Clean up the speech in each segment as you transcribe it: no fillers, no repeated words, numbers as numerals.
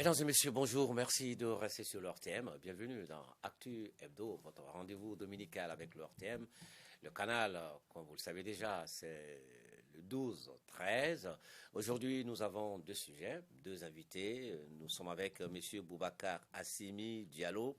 Mesdames et messieurs, bonjour, merci de rester sur l'ORTM. Bienvenue dans Actu Hebdo, votre rendez-vous dominical avec l'ORTM. Le canal, comme vous le savez déjà, c'est le 12-13. Aujourd'hui, nous avons deux sujets, deux invités. Nous sommes avec M. Boubacar Assimi Diallo.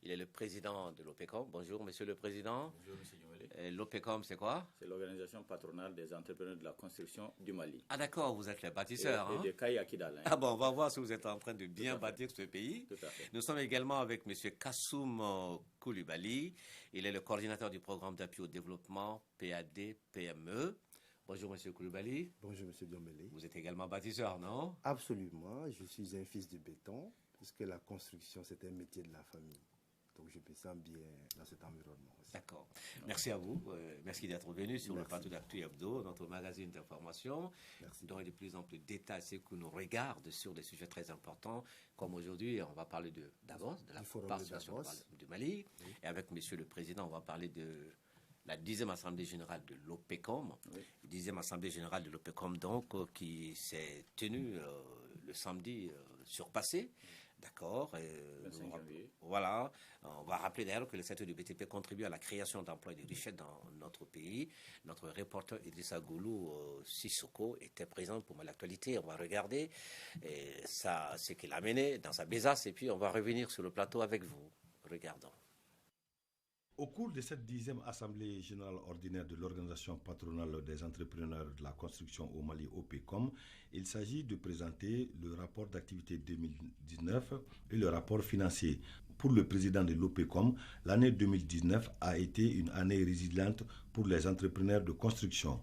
Il est le président de l'OPECOM. Bonjour, Monsieur le Président. Bonjour, M. Dioumeli. L'OPECOM, c'est quoi? C'est l'organisation patronale des entrepreneurs de la construction du Mali. Ah d'accord, vous êtes les bâtisseurs. Et de Kaï à Kidal. Ah bon, on va voir si vous êtes en train de bien bâtir ce pays. Tout à fait. Nous sommes également avec M. Kassoum Koulibaly. Il est le coordinateur du programme d'appui au développement PAD-PME. Bonjour M. Koulibaly. Bonjour M. Dioumeli. Vous êtes également bâtisseur, non? Absolument, je suis un fils de béton, puisque la construction c'est un métier de la famille. Donc je me sens bien dans cet environnement aussi. D'accord. Merci à vous. Merci d'être venu sur le plateau d'Actu Hebdo, notre magazine d'information, dont de plus en plus détails ce que nous regarde sur des sujets très importants. Comme aujourd'hui, on va parler de Davos, de la participation du Mali. Oui. Et avec Monsieur le Président, on va parler de la 10e Assemblée Générale de l'OPECOM. Oui. 10e Assemblée Générale de l'OPECOM, donc, qui s'est tenue le samedi surpassé. D'accord. Voilà. On va rappeler d'ailleurs que le secteur du BTP contribue à la création d'emplois et de richesses dans notre pays. Notre reporter Idrissa Goulou Sissoko était présent pour l'actualité. On va regarder ça, ce qu'il a mené dans sa besace et puis on va revenir sur le plateau avec vous. Regardons. Au cours de cette 10e Assemblée générale ordinaire de l'Organisation patronale des entrepreneurs de la construction au Mali, OPECOM, il s'agit de présenter le rapport d'activité 2019 et le rapport financier. Pour le président de l'OPECOM, l'année 2019 a été une année résiliente pour les entrepreneurs de construction.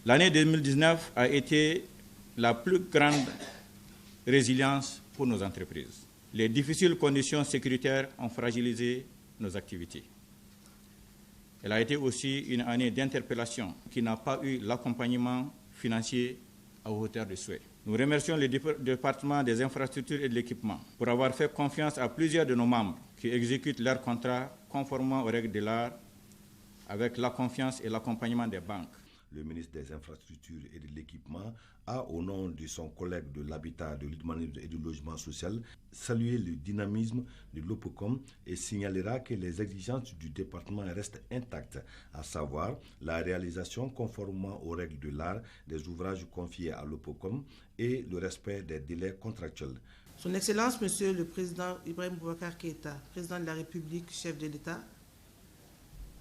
L'année 2019 a été la plus grande résilience pour nos entreprises. Les difficiles conditions sécuritaires ont fragilisé nos activités. Elle a été aussi une année d'interpellation qui n'a pas eu l'accompagnement financier à hauteur de souhait. Nous remercions le département des infrastructures et de l'équipement pour avoir fait confiance à plusieurs de nos membres qui exécutent leurs contrats conformément aux règles de l'art avec la confiance et l'accompagnement des banques. Le ministre des Infrastructures et de l'Équipement a, au nom de son collègue de l'Habitat, de l'Urbanisme et du Logement social, salué le dynamisme de l'OPECOM et signalera que les exigences du département restent intactes, à savoir la réalisation conformément aux règles de l'art des ouvrages confiés à l'OPECOM et le respect des délais contractuels. Son Excellence, Monsieur le Président Ibrahim Boubacar Keïta, Président de la République, chef de l'État,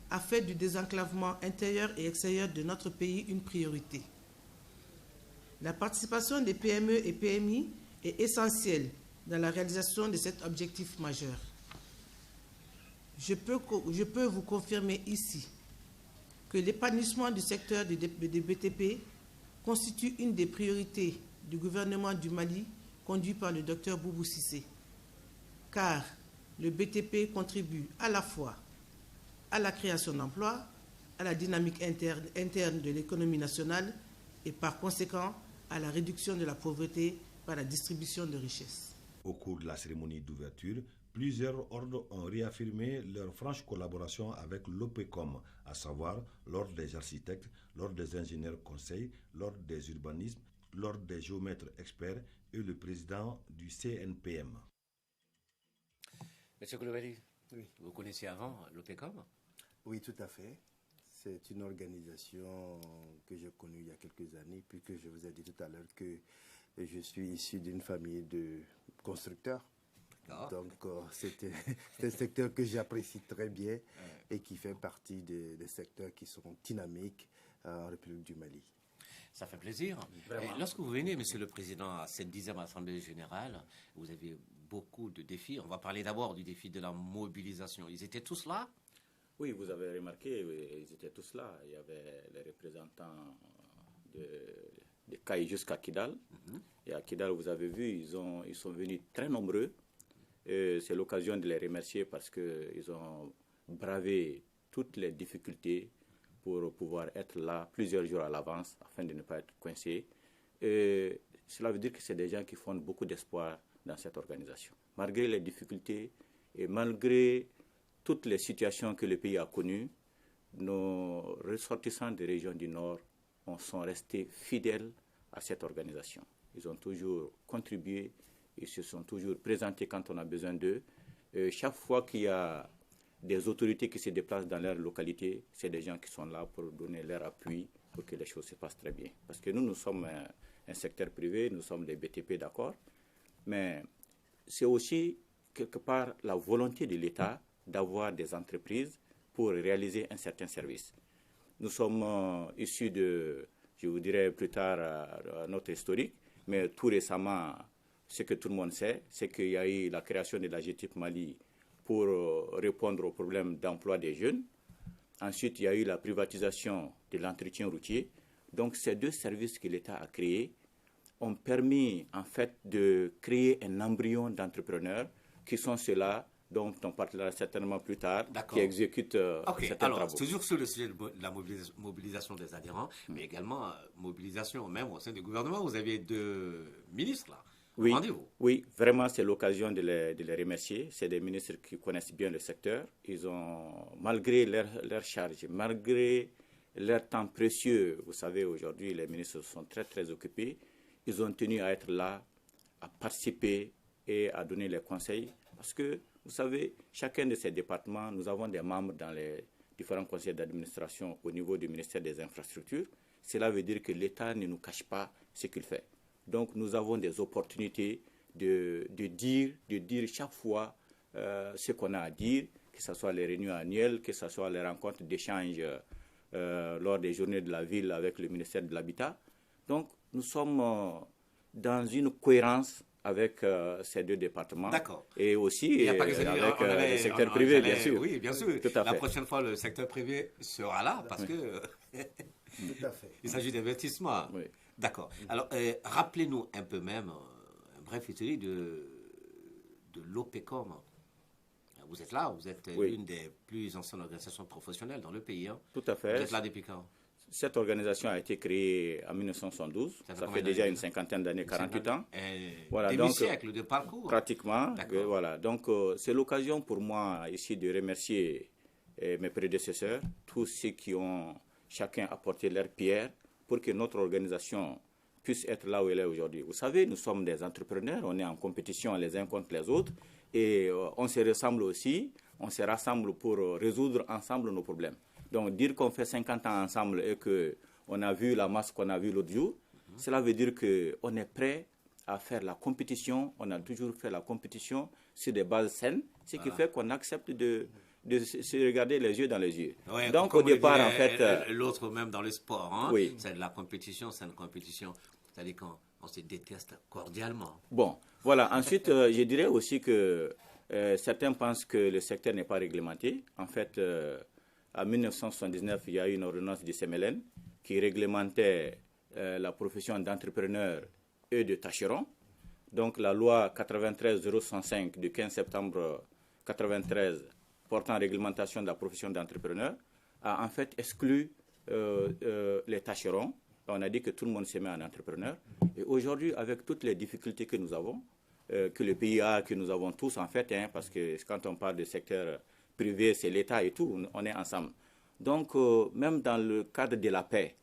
a fait du désenclavement intérieur et extérieur de notre pays une priorité. La participation des PME et PMI est essentielle dans la réalisation de cet objectif majeur. Je peux vous confirmer ici que l'épanouissement du secteur des BTP constitue une des priorités du gouvernement du Mali conduit par le Dr Boubou Cissé, car le BTP contribue à la fois à la création d'emplois, à la dynamique interne de l'économie nationale et par conséquent à la réduction de la pauvreté par la distribution de richesses. Au cours de la cérémonie d'ouverture, plusieurs ordres ont réaffirmé leur franche collaboration avec l'OPECOM, à savoir l'ordre des architectes, l'ordre des ingénieurs conseils, l'ordre des urbanismes, l'ordre des géomètres experts et le président du CNPM. Monsieur Koulibaly, oui. Vous connaissiez avant l'OPECOM? Oui, tout à fait. C'est une organisation que j'ai connue il y a quelques années, puisque je vous ai dit tout à l'heure que je suis issu d'une famille de constructeurs. Donc, c'est un secteur que j'apprécie très bien et qui fait partie des secteurs qui sont dynamiques en République du Mali. Ça fait plaisir. Lorsque vous venez, Monsieur le Président, à cette 10e Assemblée Générale, vous avez beaucoup de défis. On va parler d'abord du défi de la mobilisation. Ils étaient tous là? Oui, vous avez remarqué, ils étaient tous là. Il y avait les représentants de Kaï jusqu'à Kidal. Et à Kidal, vous avez vu, ils sont venus très nombreux. C'est l'occasion de les remercier parce qu'ils ont bravé toutes les difficultés pour pouvoir être là plusieurs jours à l'avance afin de ne pas être coincés. Cela veut dire que c'est des gens qui font beaucoup d'espoir dans cette organisation. Malgré les difficultés et malgré toutes les situations que le pays a connues, nos ressortissants des régions du Nord sont restés fidèles à cette organisation. Ils ont toujours contribué Ils se sont toujours présentés quand on a besoin d'eux. Chaque fois qu'il y a des autorités qui se déplacent dans leur localité, c'est des gens qui sont là pour donner leur appui pour que les choses se passent très bien. Parce que nous sommes un secteur privé, nous sommes des BTP, d'accord, mais c'est aussi quelque part la volonté de l'État d'avoir des entreprises pour réaliser un certain service. Nous sommes issus de, je vous dirai plus tard, notre historique, mais tout récemment, ce que tout le monde sait, c'est qu'il y a eu la création de la GTIP Mali pour répondre aux problèmes d'emploi des jeunes. Ensuite, il y a eu la privatisation de l'entretien routier. Donc, ces deux services que l'État a créés ont permis, en fait, de créer un embryon d'entrepreneurs qui sont ceux-là dont on parlera certainement plus tard, qui exécutent certains travaux. Toujours sur le sujet de la mobilisation des adhérents, mais également mobilisation même au sein du gouvernement. Vous avez 2 ministres, là. Oui, oui, vraiment, c'est l'occasion de les remercier. C'est des ministres qui connaissent bien le secteur. Ils ont, malgré leur charge, malgré leur temps précieux, vous savez, aujourd'hui, les ministres sont très, très occupés. Ils ont tenu à être là, à participer et à donner les conseils. Parce que, vous savez, chacun de ces départements, nous avons des membres dans les différents conseils d'administration au niveau du ministère des Infrastructures. Cela veut dire que l'État ne nous cache pas ce qu'il fait. Donc, nous avons des opportunités de dire chaque fois ce qu'on a à dire, que ce soit les réunions annuelles, que ce soit les rencontres d'échange lors des journées de la ville avec le ministère de l'Habitat. Donc, nous sommes dans une cohérence avec ces 2 départements. D'accord. Et aussi avec le secteur privé, bien sûr. Oui, bien sûr. La prochaine fois, le secteur privé sera là parce que tout à fait. Il s'agit d'investissement. Oui. D'accord. Alors, rappelez-nous un peu même, un bref historique de l'OPECOM. Vous êtes là, vous êtes une des plus anciennes organisations professionnelles dans le pays. Hein. Tout à fait. Vous êtes là depuis quand? Cette organisation a été créée en 1972. Ça fait déjà une cinquantaine d'années, 48 ans. Voilà, donc siècles de parcours. Pratiquement. Voilà. Donc, c'est l'occasion pour moi ici de remercier mes prédécesseurs, tous ceux qui ont chacun apporté leur pierre pour que notre organisation puisse être là où elle est aujourd'hui. Vous savez, nous sommes des entrepreneurs, on est en compétition les uns contre les autres et on se ressemble aussi, on se rassemble pour résoudre ensemble nos problèmes. Donc, dire qu'on fait 50 ans ensemble et qu'on a vu la masse qu'on a vue l'autre jour, cela veut dire qu'on est prêt à faire la compétition. On a toujours fait la compétition sur des bases saines, ce qui fait qu'on accepte de se regarder les yeux dans les yeux. Ouais, donc, au départ, en fait... L'autre même dans le sport, hein, oui. C'est de la compétition, c'est une compétition. C'est-à-dire qu'on se déteste cordialement. Bon, voilà. Ensuite, je dirais aussi que certains pensent que le secteur n'est pas réglementé. En fait... en 1979, il y a eu une ordonnance du CMLN qui réglementait la profession d'entrepreneur et de tâcheron. Donc la loi 93-065 du 15 septembre 1993 portant réglementation de la profession d'entrepreneur a en fait exclu les tâcherons. On a dit que tout le monde se met en entrepreneur. Et aujourd'hui, avec toutes les difficultés que nous avons, que le pays a, que nous avons tous en fait, parce que quand on parle du secteur privé, c'est l'État et tout, on est ensemble. Donc, même dans le cadre de la paix,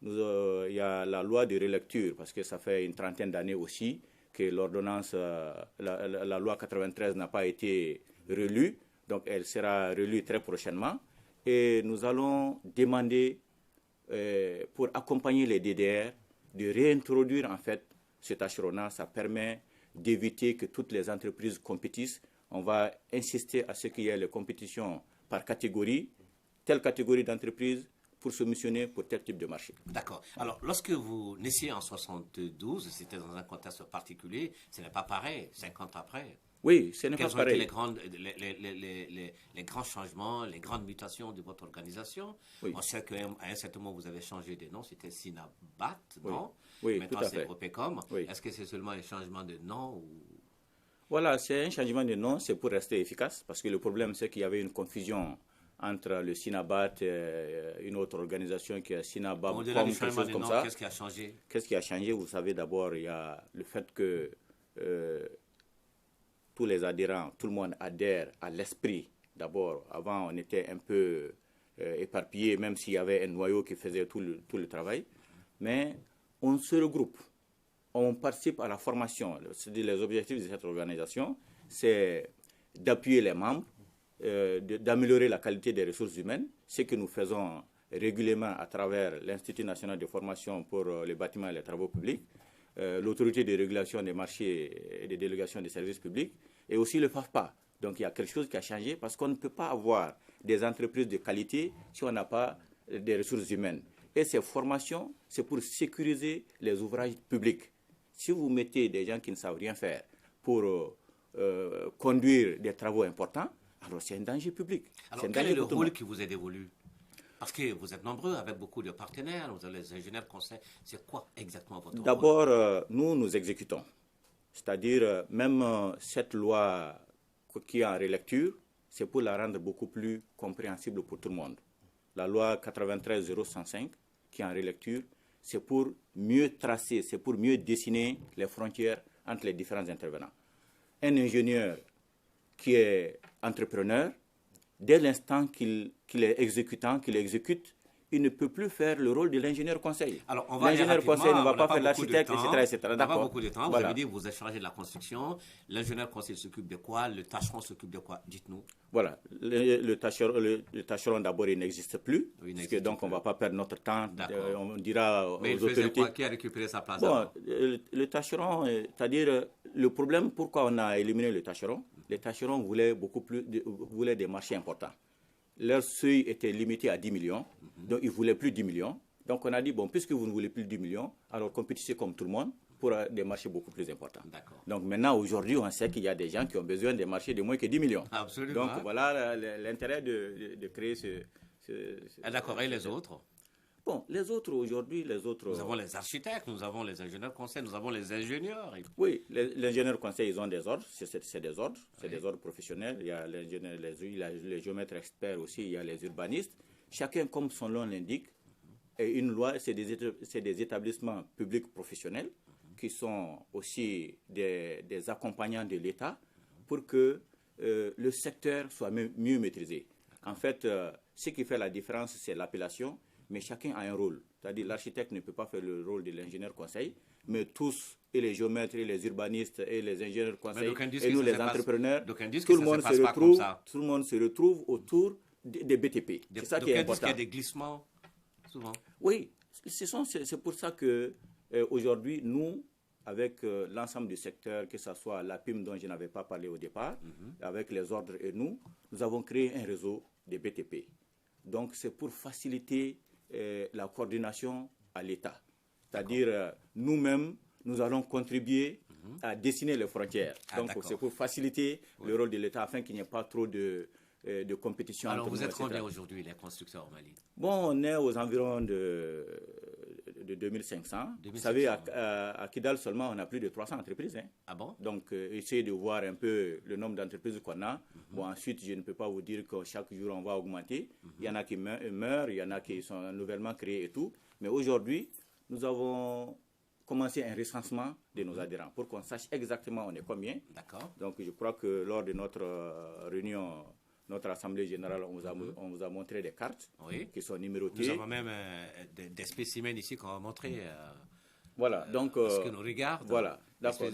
il y a la loi de relecture, parce que ça fait une trentaine d'années aussi que l'ordonnance, la loi 93 n'a pas été relue, donc elle sera relue très prochainement. Et nous allons demander, pour accompagner les DDR, de réintroduire en fait ce tâcheronat. Ça permet d'éviter que toutes les entreprises compétissent. On va insister à ce qu'il y ait les compétitions par catégorie, telle catégorie d'entreprise pour se missionner pour tel type de marché. D'accord. Alors, lorsque vous naissiez en 72, c'était dans un contexte particulier, ce n'est pas pareil, 50 après. Oui, ce n'est pas pareil. Quels ont été les grands changements, les grandes mutations de votre organisation? Oui. On sait qu'à un certain moment, vous avez changé de nom, c'était Sinabat, non? Oui, maintenant, tout à fait. C'est OPECOM. Oui. Est-ce que c'est seulement un changement de nom ou... Voilà, c'est un changement de nom, c'est pour rester efficace, parce que le problème, c'est qu'il y avait une confusion entre le Sinabat et une autre organisation qui est Sinabat, au-delà du changement de nom, qu'est-ce qui a changé? Qu'est-ce qui a changé? Vous savez, d'abord, il y a le fait que tous les adhérents, tout le monde adhère à l'esprit. D'abord, avant, on était un peu éparpillés, même s'il y avait un noyau qui faisait tout le travail. Mais on se regroupe. on participe à la formation. Les objectifs de cette organisation, c'est d'appuyer les membres, d'améliorer la qualité des ressources humaines, ce que nous faisons régulièrement à travers l'Institut national de formation pour les bâtiments et les travaux publics, l'autorité de régulation des marchés et des délégations des services publics, et aussi le FAFPA. Donc il y a quelque chose qui a changé parce qu'on ne peut pas avoir des entreprises de qualité si on n'a pas des ressources humaines. Et ces formations, c'est pour sécuriser les ouvrages publics. Si vous mettez des gens qui ne savent rien faire pour conduire des travaux importants, alors c'est un danger public. Alors quel est le rôle qui vous est dévolu? Parce que vous êtes nombreux avec beaucoup de partenaires, vous avez les ingénieurs conseils. C'est quoi exactement votre rôle? D'abord, nous exécutons. C'est-à-dire, même cette loi qui est en relecture, c'est pour la rendre beaucoup plus compréhensible pour tout le monde. La loi 93-0105, qui est en relecture, c'est pour mieux tracer, c'est pour mieux dessiner les frontières entre les différents intervenants. Un ingénieur qui est entrepreneur, dès l'instant qu'il est exécutant, qu'il exécute, il ne peut plus faire le rôle de l'ingénieur conseil. Alors, on va l'ingénieur conseil ne va pas faire l'architecte, etc. On n'a pas beaucoup de temps. Vous avez dit que vous êtes chargé de la construction. L'ingénieur conseil s'occupe de quoi? Le tâcheron s'occupe de quoi? Dites-nous. Voilà. Le tâcheron, d'abord, il n'existe plus. Donc, on ne va pas perdre notre temps. On dira aux autorités. Mais il faisait quoi? Qui a récupéré sa place? Le tâcheron, c'est-à-dire, le problème, pourquoi on a éliminé le tâcheron? Les tâcherons voulaient des marchés importants. Leur seuil était limité à 10 millions, donc ils ne voulaient plus 10 millions. Donc on a dit, bon, puisque vous ne voulez plus 10 millions, alors compétissez comme tout le monde pour des marchés beaucoup plus importants. Donc maintenant, aujourd'hui, on sait qu'il y a des gens qui ont besoin des marchés de moins que 10 millions. Absolument. Donc voilà l'intérêt de créer ce... D'accord, et les autres? Bon, les autres, aujourd'hui, Nous avons les architectes, nous avons les ingénieurs conseils, nous avons les ingénieurs. Oui, les ingénieurs conseils, ils ont des ordres, c'est des ordres, c'est des ordres professionnels. Il y a les géomètres experts aussi, il y a les urbanistes. Chacun, comme son nom l'indique, et une loi, c'est des établissements publics professionnels qui sont aussi des accompagnants de l'État pour que le secteur soit mieux maîtrisé. En fait, ce qui fait la différence, c'est l'appellation. Mais chacun a un rôle. C'est-à-dire l'architecte ne peut pas faire le rôle de l'ingénieur conseil, mais tous, et les géomètres, et les urbanistes, et les ingénieurs conseils, et nous les entrepreneurs, tout le monde se retrouve autour des BTP. C'est ça qui est important. Il y a des glissements, souvent. Oui, c'est pour ça que aujourd'hui, nous, avec l'ensemble du secteur, que ce soit la PIM dont je n'avais pas parlé au départ, avec les ordres et nous avons créé un réseau des BTP. Donc c'est pour faciliter la coordination à l'État. C'est-à-dire, nous-mêmes, nous allons contribuer à dessiner les frontières. Donc, c'est pour faciliter le rôle de l'État afin qu'il n'y ait pas trop de compétition. Alors, vous êtes combien aujourd'hui, les constructeurs au Mali? Bon, on est aux environs de 2500. Vous savez, à Kidal seulement, on a plus de 300 entreprises. Hein. Ah bon? Donc, essayez de voir un peu le nombre d'entreprises qu'on a. Bon, ensuite, je ne peux pas vous dire que chaque jour, on va augmenter. Il y en a qui meurent, il y en a qui sont nouvellement créés et tout. Mais aujourd'hui, nous avons commencé un recensement de nos adhérents pour qu'on sache exactement on est combien. D'accord. Donc, je crois que lors de notre réunion, notre assemblée générale, on vous a montré des cartes qui sont numérotées. Nous avons même des spécimens ici qu'on va montrer. Voilà, donc... ce que nous regardons. Voilà, d'accord.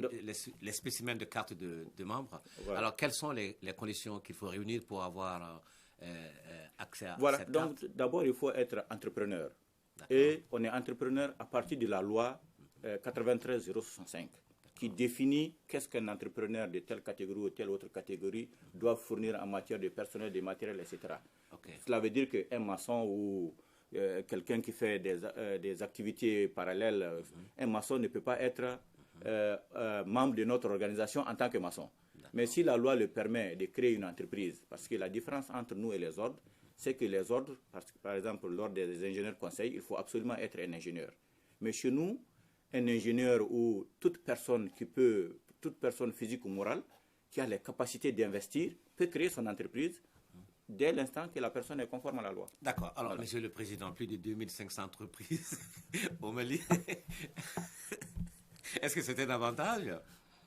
Les spécimens de cartes de membres. Voilà. Alors, quelles sont les conditions qu'il faut réunir pour avoir accès à cette carte? Donc d'abord, il faut être entrepreneur. Et on est entrepreneur à partir de la loi 93-065 qui définit qu'est-ce qu'un entrepreneur de telle catégorie ou telle autre catégorie doit fournir en matière de personnel, de matériel, etc. Cela veut dire qu'un maçon ou quelqu'un qui fait des activités parallèles, un maçon ne peut pas être membre de notre organisation en tant que maçon. Mais si la loi le permet de créer une entreprise, parce que la différence entre nous et les ordres, c'est que les ordres, par exemple, l'ordre des ingénieurs conseils, il faut absolument être un ingénieur. Mais chez nous, un ingénieur ou toute personne physique ou morale, qui a les capacités d'investir, peut créer son entreprise dès l'instant que la personne est conforme à la loi. D'accord. Alors, Monsieur le Président, plus de 2500 entreprises au Mali. Est-ce que c'est un avantage?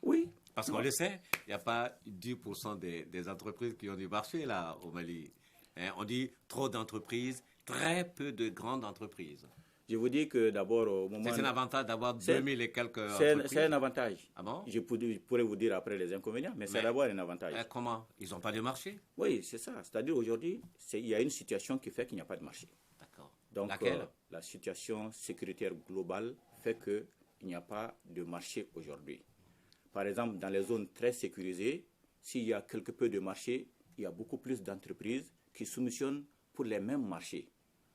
Oui. Parce qu'on le sait, il n'y a pas 10% des entreprises qui ont du marché là au Mali. On dit trop d'entreprises, très peu de grandes entreprises. Je vous dis que d'abord, au moment... C'est un avantage d'avoir 2000 et quelques C'est un avantage. Ah bon? Je pourrais vous dire après les inconvénients, mais c'est d'abord un avantage. Comment? Ils n'ont pas de marché? Oui, c'est ça. C'est-à-dire aujourd'hui, il y a une situation qui fait qu'il n'y a pas de marché. D'accord. Donc, laquelle? La situation sécuritaire globale fait qu'il n'y a pas de marché aujourd'hui. Par exemple, dans les zones très sécurisées, s'il y a quelque peu de marché, il y a beaucoup plus d'entreprises qui soumissionnent pour les mêmes marchés.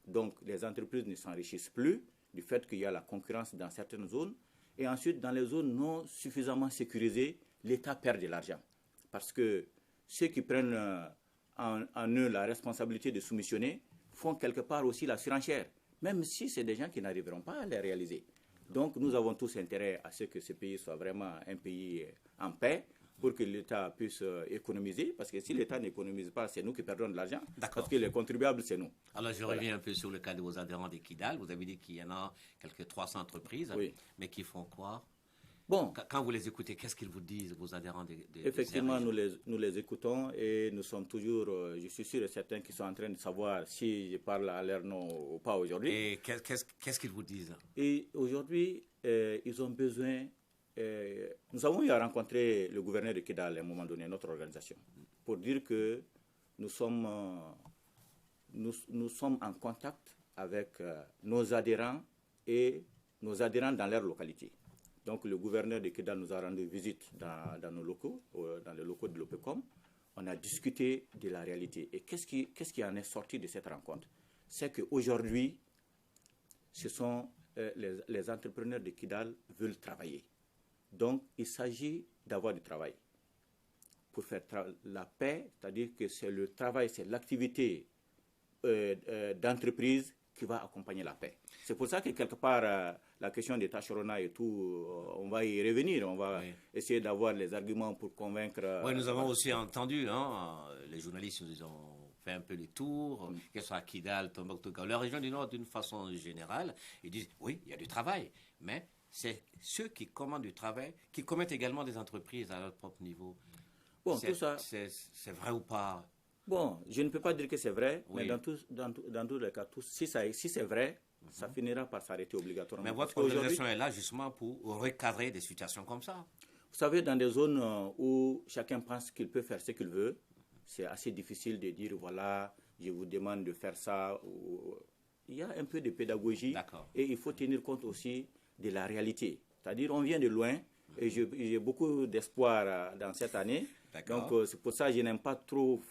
Donc, les entreprises ne s'enrichissent plus du fait qu'il y a la concurrence dans certaines zones. Et ensuite, dans les zones non suffisamment sécurisées, l'État perd de l'argent. Parce que ceux qui prennent en eux la responsabilité de soumissionner font quelque part aussi la surenchère, même si c'est des gens qui n'arriveront pas à les réaliser. Donc, nous avons tous intérêt à ce que ce pays soit vraiment un pays en paix, pour que l'État puisse économiser, parce que si l'État n'économise pas, c'est nous qui perdons de l'argent, parce que les contribuables, c'est nous. Alors, je reviens un peu sur le cas de vos adhérents de Kidal. Vous avez dit qu'il y en a quelques 300 entreprises, mais qui font quoi? Bon, quand vous les écoutez, qu'est-ce qu'ils vous disent, vos adhérents Effectivement, nous les écoutons et nous sommes toujours, je suis sûr et certain qu'ils sont en train de savoir si je parle à leur nom ou pas aujourd'hui. Et qu'est-ce qu'ils vous disent? Et aujourd'hui, ils ont besoin... nous avons eu à rencontrer le gouverneur de Kidal à un moment donné, notre organisation, pour dire que nous sommes en contact avec nos adhérents et nos adhérents dans leur localité. Donc le gouverneur de Kidal nous a rendu visite dans nos locaux, dans les locaux de l'OPECOM. On a discuté de la réalité. Et qu'est-ce qui en est sorti de cette rencontre? C'est qu'aujourd'hui, ce sont les entrepreneurs de Kidal veulent travailler. Donc, il s'agit d'avoir du travail. Pour faire la paix, c'est-à-dire que c'est le travail, c'est l'activité d'entreprise qui va accompagner la paix. C'est pour ça que quelque part, la question des tâcheronnats et tout, on va y revenir. On va essayer d'avoir les arguments pour convaincre... Oui, nous avons aussi entendu, les journalistes nous ont fait un peu le tour, que ce soit à Kidal, Tombouctou, la région du Nord d'une façon générale. Ils disent, oui, il y a du travail, mais... c'est ceux qui commandent du travail, qui commettent également des entreprises à leur propre niveau. Bon, tout ça... C'est vrai ou pas? Bon, je ne peux pas dire que c'est vrai, mais dans tous les cas, si c'est vrai, ça finira par s'arrêter obligatoirement. Mais votre organisation est là justement pour recadrer des situations comme ça. Vous savez, dans des zones où chacun pense qu'il peut faire ce qu'il veut, c'est assez difficile de dire, voilà, je vous demande de faire ça. Il y a un peu de pédagogie et il faut tenir compte aussi de la réalité. C'est-à-dire, on vient de loin et j'ai beaucoup d'espoir dans cette année. Donc, c'est pour ça que je n'aime pas trop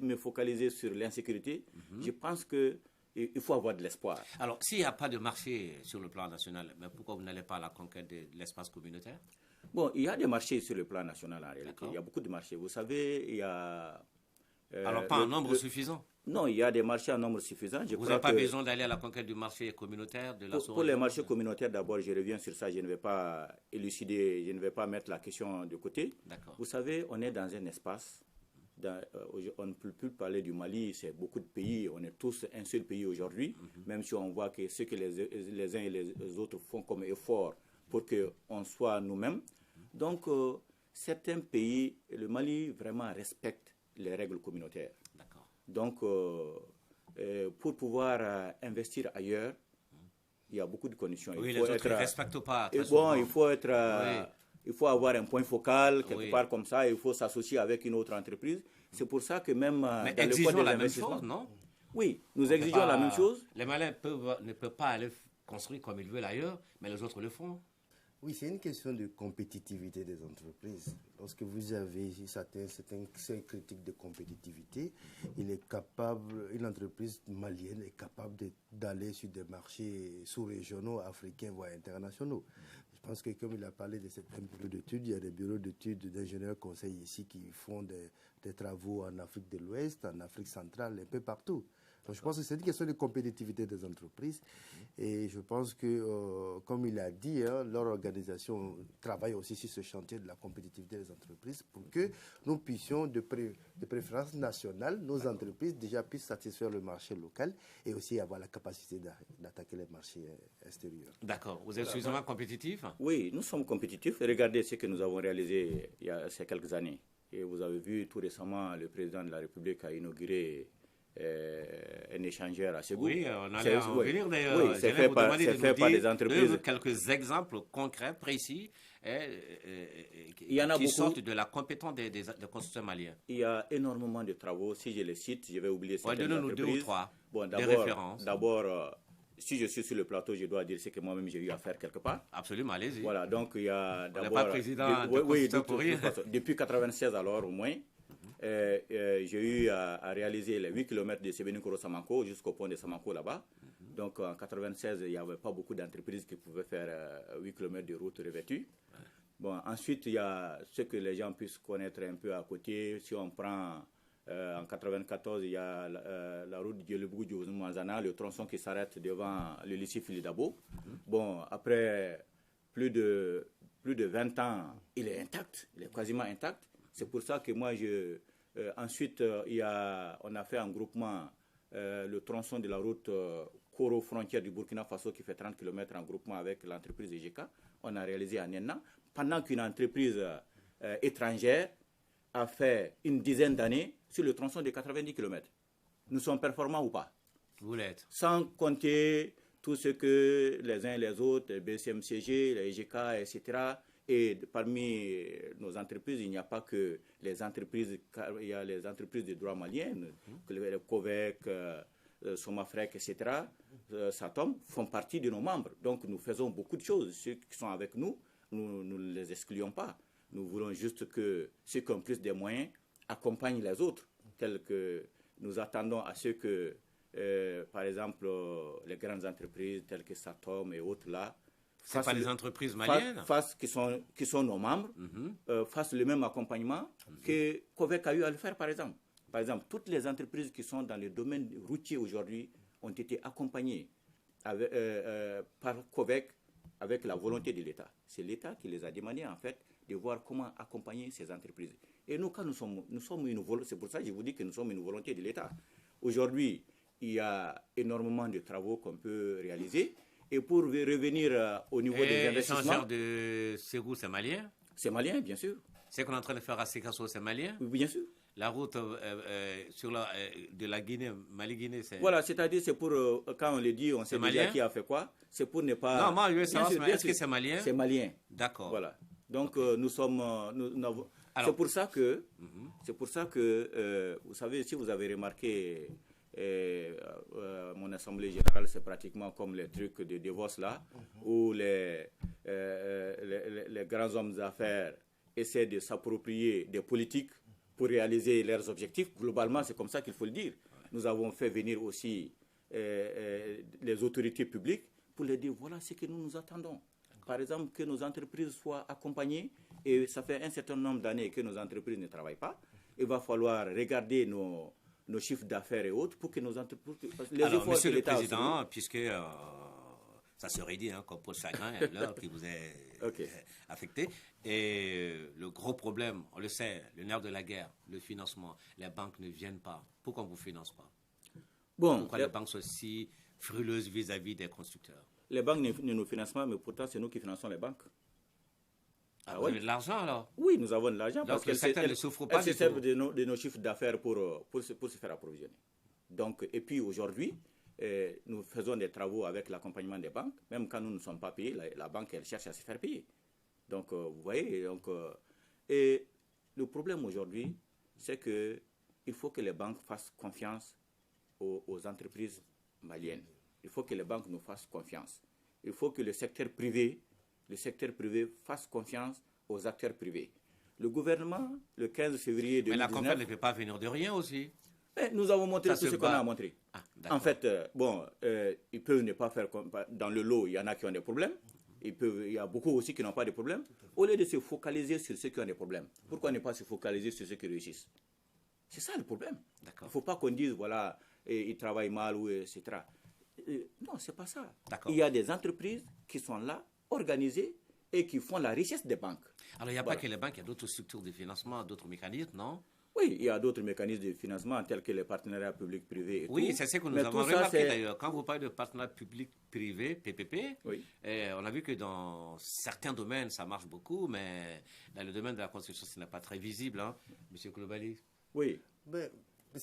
me focaliser sur l'insécurité. Je pense qu'il faut avoir de l'espoir. Alors, s'il n'y a pas de marché sur le plan national, mais pourquoi vous n'allez pas à la conquête de l'espace communautaire? Bon, il y a des marchés sur le plan national en réalité. Il y a beaucoup de marchés. Vous savez, il y a... alors, pas en nombre suffisant? Non, il y a des marchés en nombre suffisant. Vous n'avez pas besoin d'aller à la conquête du marché communautaire de la Pour les marchés communautaires, d'abord, je reviens sur ça. Je ne vais pas élucider, je ne vais pas mettre la question de côté. Vous savez, on est dans un espace. On ne peut plus parler du Mali, c'est beaucoup de pays. On est tous un seul pays aujourd'hui, même si on voit que ce que les uns et les autres font comme effort pour qu'on soit nous-mêmes. Donc, certains pays, le Mali vraiment respecte les règles communautaires. Donc, pour pouvoir investir ailleurs, il y a beaucoup de conditions. Oui, les autres ne respectent pas. Bon, il faut avoir un point focal, quelque part comme ça, il faut s'associer avec une autre entreprise. C'est pour ça que même... Mais exigeons la même chose, non? Oui, nous exigeons la même chose. Les Maliens ne peuvent pas aller construire comme ils veulent ailleurs, mais les autres le font. Oui, c'est une question de compétitivité des entreprises. Lorsque vous avez certaines critiques de compétitivité, une entreprise malienne est capable d'aller sur des marchés sous-régionaux, africains, voire internationaux. Je pense que comme il a parlé de certains bureaux d'études, il y a des bureaux d'études d'ingénieurs conseils ici qui font des travaux en Afrique de l'Ouest, en Afrique centrale, un peu partout. Donc je pense que c'est une question de compétitivité des entreprises et je pense que, comme il a dit, leur organisation travaille aussi sur ce chantier de la compétitivité des entreprises pour que nous puissions, de préférence nationale, nos entreprises déjà puissent satisfaire le marché local et aussi avoir la capacité d'attaquer les marchés extérieurs. D'accord. Vous êtes suffisamment compétitif? Oui, nous sommes compétitifs. Regardez ce que nous avons réalisé il y a quelques années. Et vous avez vu tout récemment, le président de la République a inauguré un échangeur assez goût. Oui, on allait en venir d'ailleurs. Oui, c'est fait par des entreprises. Quelques exemples concrets, précis, il y en a qui beaucoup, sortent de la compétence des constructeurs maliens. Il y a énormément de travaux. Si je les cite, je vais oublier certaines Donne-nous entreprises. 2 ou 3 bon, des références. D'abord, si je suis sur le plateau, je dois dire ce que moi-même j'ai eu à faire quelque part. Absolument, allez-y. Voilà, donc il y a d'abord... On n'est pas président de constructeur pour rien. Depuis 1996 alors au moins, j'ai eu à réaliser les 8 km de Sébenikoro-Samanko jusqu'au pont de Samanko là-bas. Donc en 1996, il n'y avait pas beaucoup d'entreprises qui pouvaient faire 8 km de route revêtue. Bon, ensuite, il y a ce que les gens puissent connaître un peu à côté. Si on prend en 1994, il y a la route de Djolibou-Djouzou-Manzana, le tronçon qui s'arrête devant le lycée Philidabo. Bon, après plus de 20 ans, il est intact, il est quasiment intact. C'est pour ça que moi, ensuite, on a fait un groupement, le tronçon de la route Koro frontière du Burkina Faso qui fait 30 km en groupement avec l'entreprise EGK. On a réalisé à Nenna. Pendant qu'une entreprise étrangère a fait une dizaine d'années sur le tronçon de 90 km. Nous sommes performants ou pas? Vous l'êtes. Sans compter tout ce que les uns et les autres, les BCMCG, les EGK, etc. Et parmi nos entreprises, il n'y a pas que les entreprises, il y a les entreprises de droit maliennes, les COVEC, Somafrec, etc. Satom font partie de nos membres. Donc nous faisons beaucoup de choses. Ceux qui sont avec nous, nous ne les excluons pas. Nous voulons juste que ceux qui ont plus de moyens accompagnent les autres, tels que nous attendons à ceux que, par exemple, les grandes entreprises telles que Satom et autres là, ce pas les entreprises maliennes qui sont nos membres, fassent le même accompagnement que COVEC a eu à le faire, par exemple. Par exemple, toutes les entreprises qui sont dans le domaine routier aujourd'hui ont été accompagnées par COVEC avec la volonté de l'État. C'est l'État qui les a demandé, en fait, de voir comment accompagner ces entreprises. Et nous, quand nous sommes une volonté, c'est pour ça que je vous dis que nous sommes une volonté de l'État. Aujourd'hui, il y a énormément de travaux qu'on peut réaliser. Et pour revenir au niveau des investissements... L'échangeur de Ségou, c'est malien? C'est malien, bien sûr. C'est qu'on est en train de faire à Sékasso, c'est malien? Oui, bien sûr. La route de la Guinée, Mali-Guinée, c'est... Voilà, c'est-à-dire, c'est pour, quand on le dit, on sait déjà qui a fait quoi. C'est pour ne pas... Non, moi, je veux savoir, est-ce que c'est malien? C'est malien. D'accord. Voilà. Donc, nous sommes... c'est pour ça que, vous savez, si vous avez remarqué, mon assemblée générale, c'est pratiquement comme les trucs de Davos là, où les grands hommes d'affaires essaient de s'approprier des politiques pour réaliser leurs objectifs. Globalement, c'est comme ça qu'il faut le dire. Nous avons fait venir aussi les autorités publiques pour leur dire, voilà ce que nous attendons. Par exemple, que nos entreprises soient accompagnées, et ça fait un certain nombre d'années que nos entreprises ne travaillent pas. Il va falloir regarder nos chiffres d'affaires et autres pour que nos entreprises... Alors, Monsieur le Président, puisque ça serait dit, comme Paul Chagrin, l'heure qui vous est affecté, et le gros problème, on le sait, le nerf de la guerre, le financement, les banques ne viennent pas. Pourquoi on ne vous finance pas? Pourquoi les banques sont si frileuses vis-à-vis des constructeurs? Les banques ne nous financent pas, mais pourtant c'est nous qui finançons les banques. Vous avez de l'argent alors? Oui, nous avons de l'argent parce qu'elles ne souffrent pas se servent de nos chiffres d'affaires pour se faire approvisionner. Donc, et puis aujourd'hui, nous faisons des travaux avec l'accompagnement des banques. Même quand nous ne sommes pas payés, la banque elle cherche à se faire payer. Donc, vous voyez, et le problème aujourd'hui, c'est qu'il faut que les banques fassent confiance aux entreprises maliennes. Il faut que les banques nous fassent confiance. Il faut que le secteur privé fasse confiance aux acteurs privés. Le gouvernement, le 15 février 2019... Mais la confiance ne peut pas venir de rien aussi. Nous avons montré tout ce qu'on a montré. En fait, ils peuvent ne pas faire... Dans le lot, il y en a qui ont des problèmes. Il y a beaucoup aussi qui n'ont pas de problèmes. Au lieu de se focaliser sur ceux qui ont des problèmes, pourquoi ne pas se focaliser sur ceux qui réussissent? C'est ça le problème. Il ne faut pas qu'on dise, voilà, ils travaillent mal, ou etc. Non, c'est pas ça. Il y a des entreprises qui sont là, organisées, et qui font la richesse des banques. Alors, il n'y a pas que les banques, il y a d'autres structures de financement, d'autres mécanismes, non? Oui, il y a d'autres mécanismes de financement, tels que les partenariats publics-privés. Oui, c'est ce que nous avons remarqué d'ailleurs. Quand vous parlez de partenariat public-privé, PPP, on a vu que dans certains domaines, ça marche beaucoup, mais dans le domaine de la construction, ce n'est pas très visible, hein, Monsieur Koulibaly. Oui.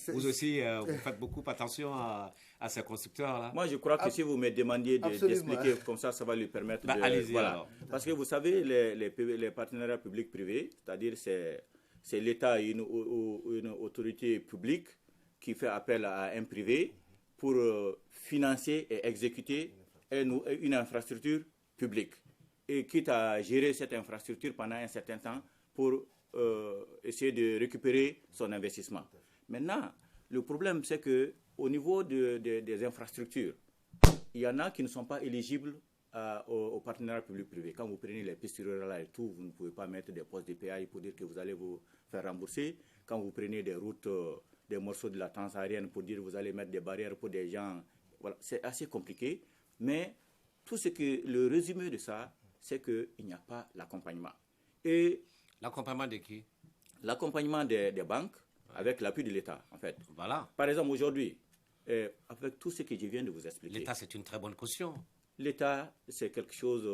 Vous aussi, vous faites beaucoup attention à ces constructeurs-là. Moi, je crois que si vous me demandiez d'expliquer comme ça va lui permettre de... Allez-y, voilà. alors. Parce que vous savez, les partenariats publics-privés, c'est-à-dire c'est l'État ou une autorité publique qui fait appel à un privé pour financer et exécuter une infrastructure publique. Et quitte à gérer cette infrastructure pendant un certain temps pour essayer de récupérer son investissement. Maintenant, le problème, c'est qu'au niveau des infrastructures, il y en a qui ne sont pas éligibles au partenariat public-privé. Quand vous prenez les pistes rurales et tout, vous ne pouvez pas mettre des postes de péage pour dire que vous allez vous faire rembourser. Quand vous prenez des routes, des morceaux de la transaérienne pour dire que vous allez mettre des barrières pour des gens, voilà, c'est assez compliqué. Mais tout ce que le résumé de ça, c'est qu'il n'y a pas l'accompagnement. Et l'accompagnement de qui? L'accompagnement des banques avec l'appui de l'État, en fait. Voilà. Par exemple, aujourd'hui, avec tout ce que je viens de vous expliquer... L'État, c'est une très bonne caution. L'État, c'est quelque chose...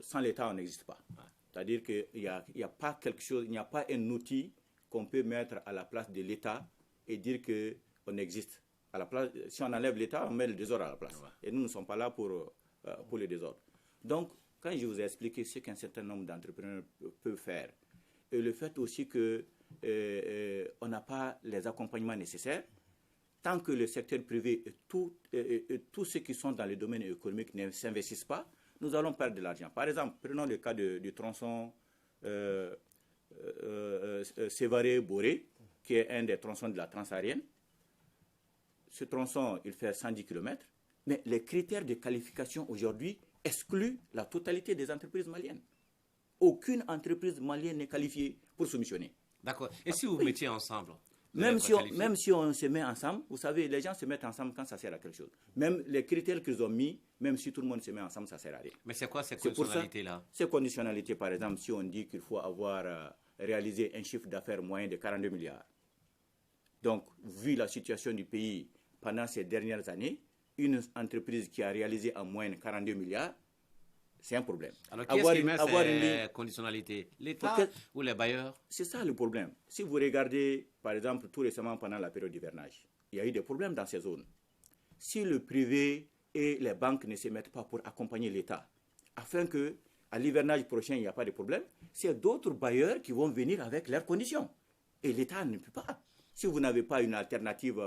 sans l'État, on n'existe pas. Ouais. C'est-à-dire qu'il n'y a pas quelque chose, il n'y a pas un outil qu'on peut mettre à la place de l'État et dire qu'on existe. À la place, si on enlève l'État, on met le désordre à la place. Ouais. Et nous ne sommes pas là pour le désordre. Donc, quand je vous ai expliqué ce qu'un certain nombre d'entrepreneurs peuvent faire, et le fait aussi qu'on n'a pas les accompagnements nécessaires, tant que le secteur privé et tous ceux qui sont dans le domaine économique ne s'investissent pas, nous allons perdre de l'argent. Par exemple, prenons le cas du tronçon Sévaré-Boré, qui est un des tronçons de la transaérienne. Ce tronçon, il fait 110 km, mais les critères de qualification aujourd'hui excluent la totalité des entreprises maliennes. Aucune entreprise malienne n'est qualifiée pour soumissionner. D'accord. Et si vous mettiez ensemble? Même si on se met ensemble, vous savez, les gens se mettent ensemble quand ça sert à quelque chose. Même les critères qu'ils ont mis, même si tout le monde se met ensemble, ça ne sert à rien. Mais c'est quoi ces conditionnalités-là? Ces conditionnalités, par exemple, si on dit qu'il faut avoir réalisé un chiffre d'affaires moyen de 42 milliards. Donc, vu la situation du pays pendant ces dernières années, une entreprise qui a réalisé en moyenne 42 milliards, c'est un problème. Alors, qui est-ce qui met ces conditionnalités? L'État ou les bailleurs? C'est ça le problème. Si vous regardez, par exemple, tout récemment pendant la période d'hivernage, il y a eu des problèmes dans ces zones. Si le privé et les banques ne se mettent pas pour accompagner l'État, afin qu'à l'hivernage prochain, il n'y a pas de problème, c'est d'autres bailleurs qui vont venir avec leurs conditions. Et l'État ne peut pas. Si vous n'avez pas une alternative,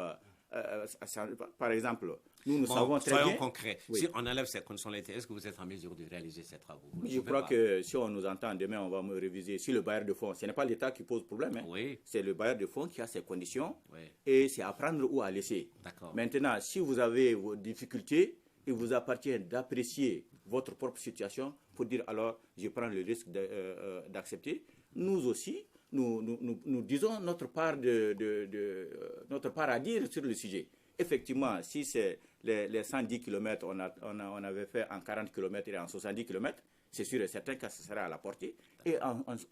par exemple, nous savons très bien... Soyons concrets. Oui. Si on enlève ces conditionnalités, est-ce que vous êtes en mesure de réaliser ces travaux? Je crois que si on nous entend demain, on va me réviser. Si le bailleur de fonds, ce n'est pas l'État qui pose problème. Hein. Oui. C'est le bailleur de fonds qui a ses conditions. Oui. Et c'est à prendre ou à laisser. D'accord. Maintenant, si vous avez vos difficultés, il vous appartient d'apprécier votre propre situation pour dire alors, je prends le risque d'accepter. Nous aussi, nous disons notre part, notre part à dire sur le sujet. Effectivement, si c'est les 110 km, on avait fait en 40 km et en 70 km, c'est sûr et certain que ça sera à la portée. Et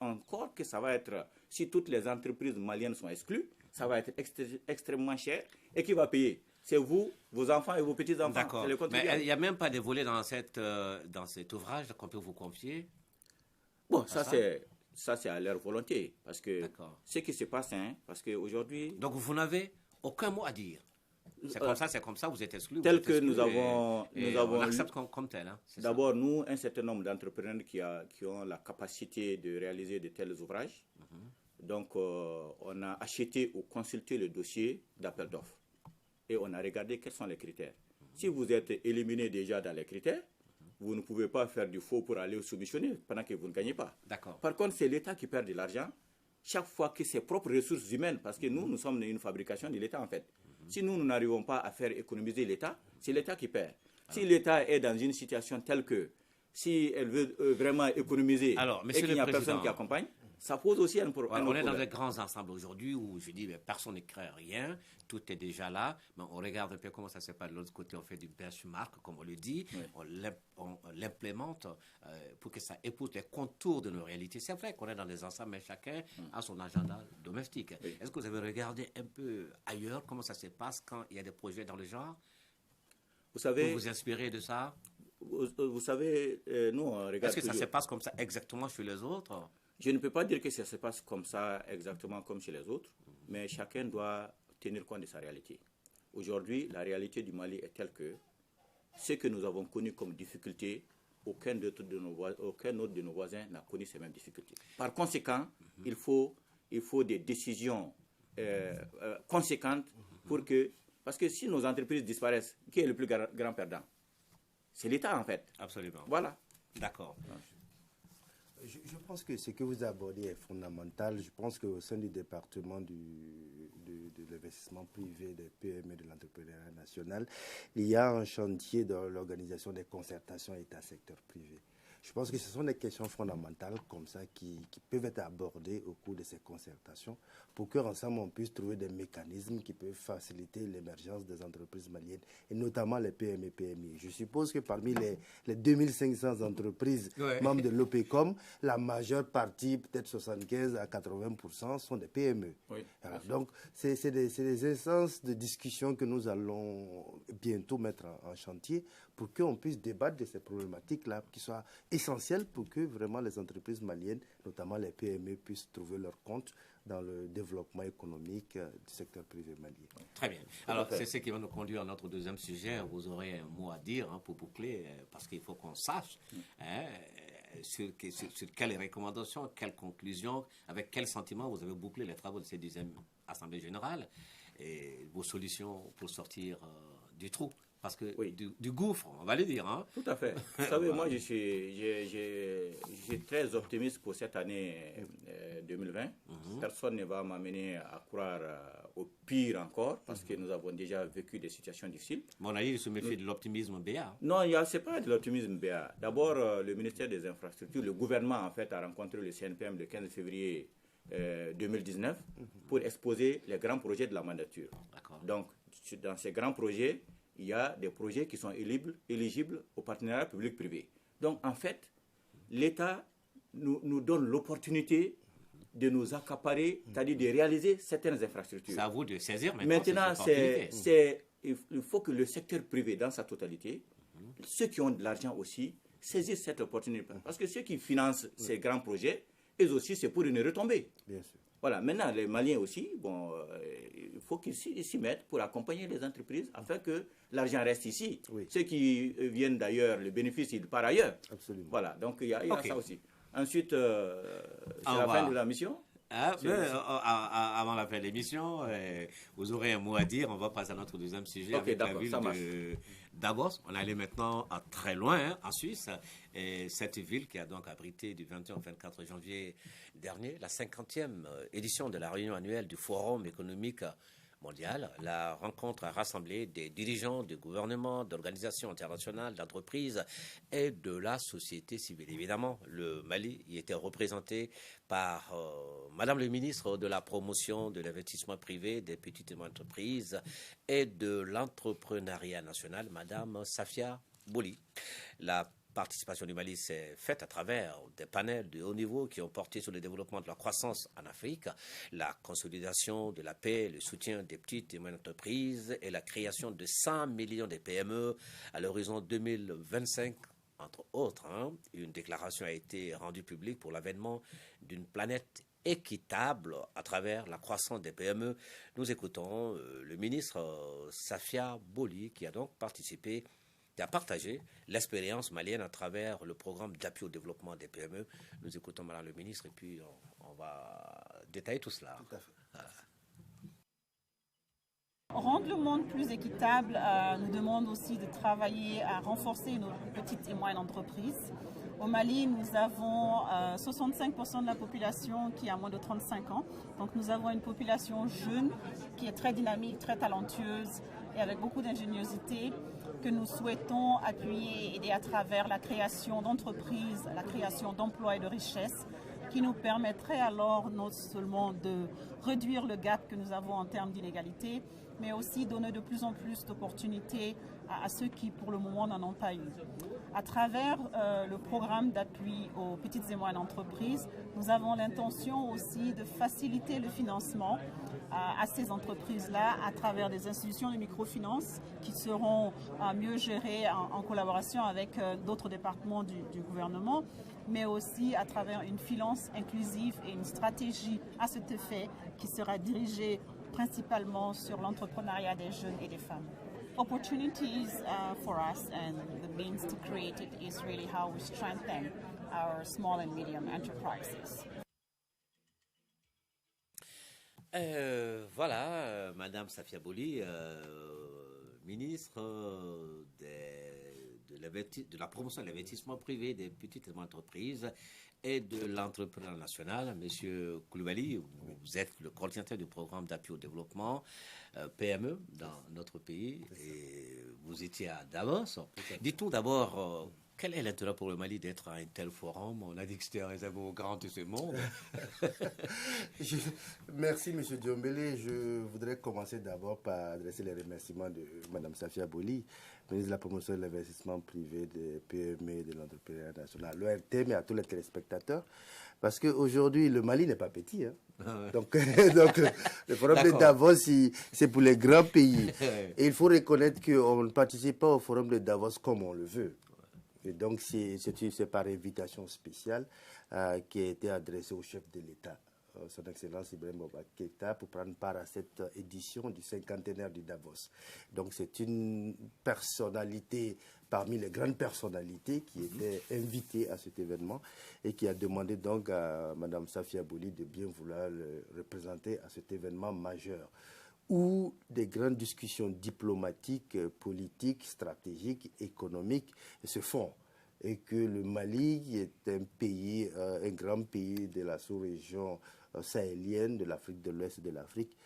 encore que ça va être, si toutes les entreprises maliennes sont exclues, ça va être extrêmement cher. Et qui va payer? C'est vous, vos enfants et vos petits-enfants. D'accord. Mais il n'y a même pas de volet dans cet ouvrage qu'on peut vous confier? Bon, ça c'est à leur volonté. Parce que ce qui se passe, parce qu'aujourd'hui... Donc vous n'avez aucun mot à dire? C'est comme ça, vous êtes exclu. Tel que nous avons on accepte comme tel. Hein, d'abord, nous, un certain nombre d'entrepreneurs qui ont la capacité de réaliser de tels ouvrages. Donc, on a acheté ou consulté le dossier d'appel d'offres. Et on a regardé quels sont les critères. Si vous êtes éliminé déjà dans les critères, vous ne pouvez pas faire du faux pour aller soumissionner pendant que vous ne gagnez pas. D'accord. Par contre, c'est l'État qui perd de l'argent chaque fois que ses propres ressources humaines, parce que nous sommes une fabrication de l'État en fait. Si nous n'arrivons pas à faire économiser l'État, c'est l'État qui perd. Si l'État est dans une situation telle que, si elle veut vraiment économiser et qu'il n'y a personne qui accompagne, ça pose aussi un problème. On est dans des grands ensembles aujourd'hui où je dis, mais personne ne crée rien, tout est déjà là, mais on regarde un peu comment ça se passe de l'autre côté, on fait du benchmark, comme on le dit, on l'implémente pour que ça épouse les contours de nos réalités. C'est vrai qu'on est dans des ensembles, mais chacun a son agenda domestique. Oui. Est-ce que vous avez regardé un peu ailleurs comment ça se passe quand il y a des projets dans le genre? Vous savez, vous vous inspirez de ça? Vous savez, nous on regarde. Est-ce que ça se passe comme ça exactement chez les autres? Je ne peux pas dire que ça se passe comme ça exactement comme chez les autres, mais chacun doit tenir compte de sa réalité. Aujourd'hui, la réalité du Mali est telle que ce que nous avons connu comme difficulté, aucun autre de nos voisins n'a connu ces mêmes difficultés. Par conséquent, il faut des décisions conséquentes pour que... Parce que si nos entreprises disparaissent, qui est le plus grand perdant? C'est l'État, en fait. Absolument. Voilà. D'accord. Je pense que ce que vous abordez est fondamental. Je pense qu'au sein du département de l'investissement privé, des PME, de l'entrepreneuriat national, il y a un chantier dans l'organisation des concertations État-secteur privé. Je pense que ce sont des questions fondamentales comme ça qui peuvent être abordées au cours de ces concertations pour qu'ensemble on puisse trouver des mécanismes qui peuvent faciliter l'émergence des entreprises maliennes et notamment les PME et PMI. Je suppose que parmi les 2500 entreprises membres de l'OPECOM, la majeure partie, peut-être 75 à 80%, sont des PME. Oui. Donc c'est des instances de discussion que nous allons bientôt mettre en chantier pour qu'on puisse débattre de ces problématiques-là qui soient essentielles pour que vraiment les entreprises maliennes, notamment les PME, puissent trouver leur compte dans le développement économique du secteur privé malien. Très bien. Alors, c'est ce qui va nous conduire à notre deuxième sujet. Vous aurez un mot à dire pour boucler, parce qu'il faut qu'on sache sur quelles recommandations, quelles conclusions, avec quels sentiments vous avez bouclé les travaux de cette 10e Assemblée générale et vos solutions pour sortir du trou. Parce que du gouffre, on va le dire. Hein. Tout à fait. Vous savez, moi, je suis très optimiste pour cette année 2020. Personne ne va m'amener à croire au pire encore, parce que nous avons déjà vécu des situations difficiles. Mon avis, il se méfie de l'optimisme BA. Non, ce n'est pas de l'optimisme BA. D'abord, le ministère des Infrastructures, le gouvernement, en fait, a rencontré le CNPM le 15 février 2019 pour exposer les grands projets de la mandature. Donc, dans ces grands projets, il y a des projets qui sont éligibles au partenariat public-privé. Donc, en fait, l'État nous donne l'opportunité de nous accaparer, c'est-à-dire de réaliser certaines infrastructures. C'est à vous de saisir maintenant il faut que le secteur privé, dans sa totalité, ceux qui ont de l'argent aussi, saisissent cette opportunité. Parce que ceux qui financent ces grands projets, eux aussi, c'est pour une retombée. Bien sûr. Voilà, maintenant, les Maliens aussi, il faut qu'ils s'y mettent pour accompagner les entreprises afin que l'argent reste ici. Oui. Ceux qui viennent d'ailleurs, le bénéfice, ils partent ailleurs. Absolument. Voilà, donc il y a ça aussi. Ensuite, c'est la fin de la mission. Avant la fin de l'émission, vous aurez un mot à dire. On va passer à notre deuxième sujet avec la ville de Davos. On allait maintenant très loin, en Suisse. Et cette ville qui a donc abrité du 21 au 24 janvier dernier la 50e édition de la réunion annuelle du Forum économique mondial. La rencontre a rassemblé des dirigeants de gouvernements, d'organisations internationales, d'entreprises et de la société civile. Évidemment, le Mali y était représenté par Madame le ministre de la promotion de l'investissement privé, des petites entreprises et de l'entrepreneuriat national, Madame Safia Bouli. La participation du Mali s'est faite à travers des panels de haut niveau qui ont porté sur le développement de la croissance en Afrique, la consolidation de la paix, le soutien des petites et moyennes entreprises et la création de 100 millions de PME à l'horizon 2025, entre autres. Une déclaration a été rendue publique pour l'avènement d'une planète équitable à travers la croissance des PME. Nous écoutons le ministre Safia Bouli qui a donc participé et à partager l'expérience malienne à travers le programme d'appui au développement des PME. Nous écoutons Madame le ministre et puis on va détailler tout cela. Tout à fait. Voilà. Rendre le monde plus équitable nous demande aussi de travailler à renforcer nos petites et moyennes entreprises. Au Mali, nous avons 65% de la population qui a moins de 35 ans. Donc nous avons une population jeune qui est très dynamique, très talentueuse et avec beaucoup d'ingéniosité, que nous souhaitons appuyer et aider à travers la création d'entreprises, la création d'emplois et de richesses, qui nous permettrait alors non seulement de réduire le gap que nous avons en termes d'inégalité, mais aussi donner de plus en plus d'opportunités à ceux qui, pour le moment, n'en ont pas eu. À travers le programme d'appui aux petites et moyennes entreprises, nous avons l'intention aussi de faciliter le financement à ces entreprises-là à travers des institutions de microfinance qui seront mieux gérées en collaboration avec d'autres départements du gouvernement, mais aussi à travers une finance inclusive et une stratégie à cet effet qui sera dirigée principalement sur l'entrepreneuriat des jeunes et des femmes. Opportunities for us and the means to create it is really how we strengthen our small and medium enterprises. Voilà, Madame Safia Boly, ministre de la promotion de l'investissement privé des petites entreprises et de l'entrepreneuriat national. Monsieur Koulibaly, vous êtes le coordinateur du programme d'appui au développement PME dans notre pays et vous étiez à Davos. Dites-nous d'abord, quel est l'intérêt pour le Mali d'être à un tel forum? On a dit que c'était réservé aux grands de ce monde. Merci, M. Diombele. Je voudrais commencer d'abord par adresser les remerciements de Mme Safia Boly, ministre de la promotion de l'investissement privé des PME et de l'entrepreneuriat national, l'ORT, mais à tous les téléspectateurs. Parce qu'aujourd'hui, le Mali n'est pas petit. Hein. Ah ouais. Donc, le forum de Davos, c'est pour les grands pays. Et il faut reconnaître qu'on ne participe pas au forum de Davos comme on le veut. Et donc, c'est par invitation spéciale qui a été adressée au chef de l'État, son Excellence Ibrahim Boubacar Keïta, pour prendre part à cette édition du 50e du Davos. Donc, c'est une personnalité parmi les grandes personnalités qui était invitée à cet événement et qui a demandé donc à Mme Safia Boly de bien vouloir le représenter à cet événement majeur, où des grandes discussions diplomatiques, politiques, stratégiques, économiques se font. Et que le Mali est un pays, un grand pays de la sous-région sahélienne, de l'Afrique de l'Ouest de l'Afrique,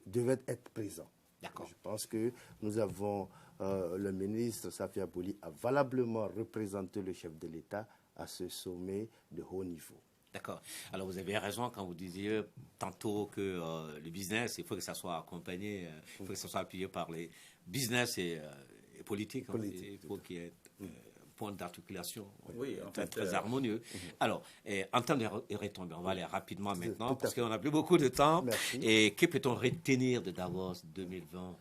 devait être présent. Je pense que nous avons, le ministre Safia Boly a valablement représenté le chef de l'État à ce sommet de haut niveau. D'accord. Alors vous avez raison quand vous disiez tantôt que le business, il faut que ça soit accompagné, il faut que ça soit appuyé par les business et politique. Il faut qu'il y ait un point d'articulation très harmonieux. Alors, en termes de retombées, on va aller rapidement maintenant parce qu'on n'a plus beaucoup de temps. Merci. Et que peut-on retenir de Davos 2020 ?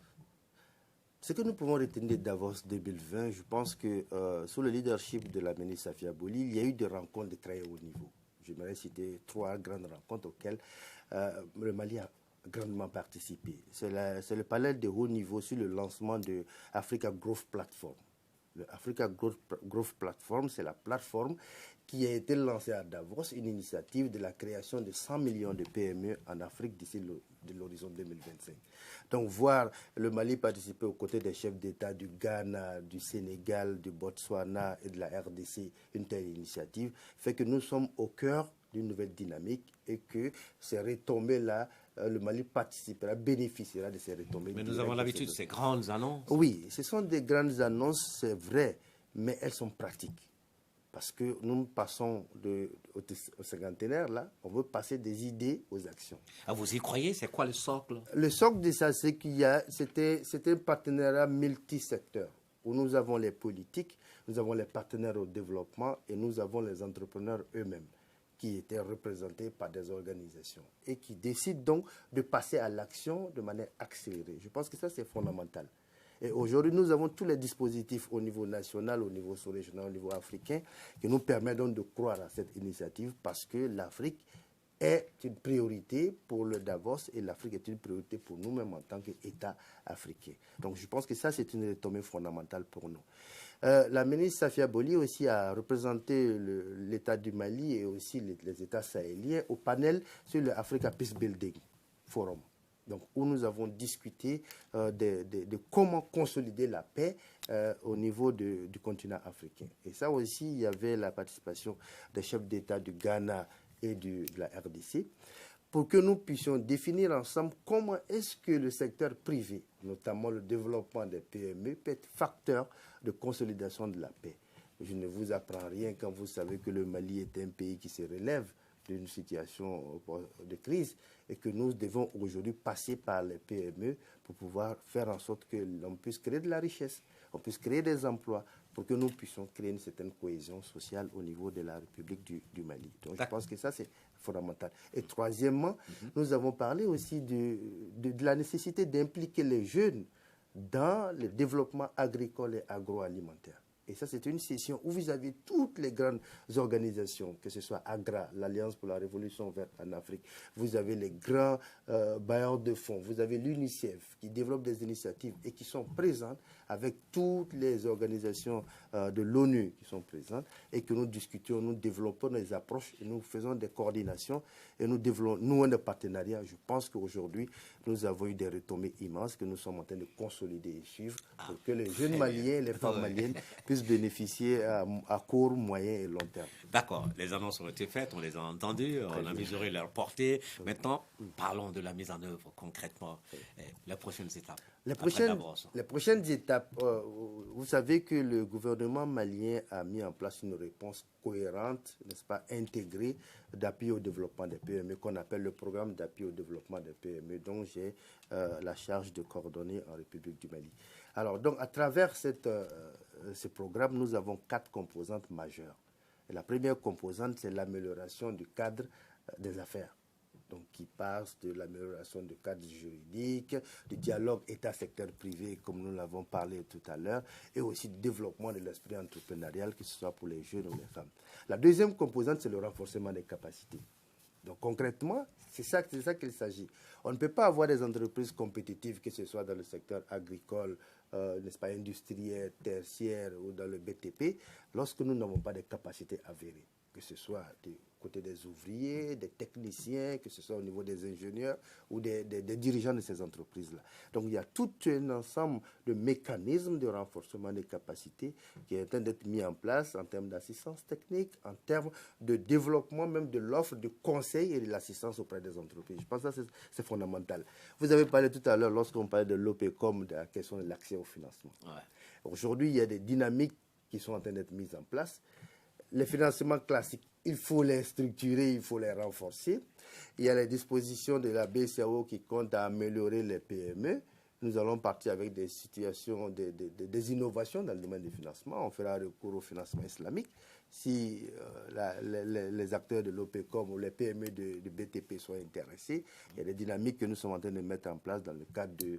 Ce que nous pouvons retenir de Davos 2020, je pense que sous le leadership de la ministre Safia Boly, il y a eu des rencontres de très haut niveau. J'aimerais citer 3 grandes rencontres auxquelles le Mali a grandement participé. C'est le panel de haut niveau sur le lancement de Africa Growth Platform. Le Africa Growth Platform, c'est la plateforme qui a été lancée à Davos, une initiative de la création de 100 millions de PME en Afrique d'ici l'horizon 2025. Donc voir le Mali participer aux côtés des chefs d'État du Ghana, du Sénégal, du Botswana et de la RDC, une telle initiative, fait que nous sommes au cœur d'une nouvelle dynamique et que ces retombées-là, le Mali participera, bénéficiera de ces retombées. Mais nous avons l'habitude de ces grandes annonces. Oui, ce sont des grandes annonces, c'est vrai, mais elles sont pratiques. Parce que nous passons au cinquantenaire, là, on veut passer des idées aux actions. Ah, vous y croyez? C'est quoi le socle? Le socle de ça, c'est c'était un partenariat multisecteur, où nous avons les politiques, nous avons les partenaires au développement et nous avons les entrepreneurs eux-mêmes, qui étaient représentés par des organisations et qui décident donc de passer à l'action de manière accélérée. Je pense que ça, c'est fondamental. Et aujourd'hui, nous avons tous les dispositifs au niveau national, au niveau sous-régional, au niveau africain, qui nous permettent donc de croire à cette initiative parce que l'Afrique est une priorité pour le Davos et l'Afrique est une priorité pour nous-mêmes en tant qu'État africain. Donc je pense que ça, c'est une retombée fondamentale pour nous. La ministre Safia Boly aussi a représenté l'État du Mali et aussi les États sahéliens au panel sur le Africa Peace Building Forum. Donc, où nous avons discuté de comment consolider la paix au niveau du continent africain. Et ça aussi, il y avait la participation des chefs d'État du Ghana et de la RDC pour que nous puissions définir ensemble comment est-ce que le secteur privé, notamment le développement des PME, peut être facteur de consolidation de la paix. Je ne vous apprends rien quand vous savez que le Mali est un pays qui se relève d'une situation de crise et que nous devons aujourd'hui passer par les PME pour pouvoir faire en sorte que l'on puisse créer de la richesse, on puisse créer des emplois pour que nous puissions créer une certaine cohésion sociale au niveau de la République du Mali. Donc je pense que ça, c'est fondamental. Et troisièmement, nous avons parlé aussi de la nécessité d'impliquer les jeunes dans le développement agricole et agroalimentaire. Et ça, c'est une session où vous avez toutes les grandes organisations, que ce soit AGRA, l'Alliance pour la Révolution verte en Afrique, vous avez les grands bailleurs de fonds, vous avez l'UNICEF qui développe des initiatives et qui sont présentes avec toutes les organisations de l'ONU qui sont présentes et que nous discutons, nous développons des approches et nous faisons des coordinations et nous développons des partenariats. Je pense qu'aujourd'hui, nous avons eu des retombées immenses que nous sommes en train de consolider et suivre pour que les jeunes Maliens et les femmes maliennes puissent bénéficier à court, moyen et long terme. D'accord, les annonces ont été faites, on les a entendues, on a mesuré leur portée. Maintenant, parlons de la mise en œuvre concrètement, les prochaines étapes. Les prochaines étapes, vous savez que le gouvernement malien a mis en place une réponse cohérente, n'est-ce pas, intégrée d'appui au développement des PME, qu'on appelle le programme d'appui au développement des PME, dont j'ai la charge de coordonner en République du Mali. Alors, donc, à travers ce programme, nous avons 4 composantes majeures. Et la première composante, c'est l'amélioration du cadre des affaires. Donc, qui passe de l'amélioration du cadre juridique, du dialogue État-secteur privé, comme nous l'avons parlé tout à l'heure, et aussi du développement de l'esprit entrepreneurial, que ce soit pour les jeunes ou les femmes. La deuxième composante, c'est le renforcement des capacités. Donc, concrètement, c'est ça qu'il s'agit. On ne peut pas avoir des entreprises compétitives, que ce soit dans le secteur agricole, n'est-ce pas, industriel, tertiaire ou dans le BTP, lorsque nous n'avons pas de capacités avérées, que ce soit du côté des ouvriers, des techniciens, que ce soit au niveau des ingénieurs ou des dirigeants de ces entreprises-là. Donc il y a tout un ensemble de mécanismes de renforcement des capacités qui est en train d'être mis en place en termes d'assistance technique, en termes de développement même de l'offre de conseil et de l'assistance auprès des entreprises. Je pense que ça, c'est fondamental. Vous avez parlé tout à l'heure, lorsqu'on parlait de l'OPCOM, de la question de l'accès au financement. Ouais. Aujourd'hui, il y a des dynamiques qui sont en train d'être mises en place. Les financements classiques, il faut les structurer, il faut les renforcer. Il y a les dispositions de la BCAO qui comptent à améliorer les PME. Nous allons partir avec des situations, des innovations dans le domaine du financement. On fera recours au financement islamique. Si les acteurs de l'OPCOM ou les PME de BTP sont intéressés, il y a des dynamiques que nous sommes en train de mettre en place dans le cadre de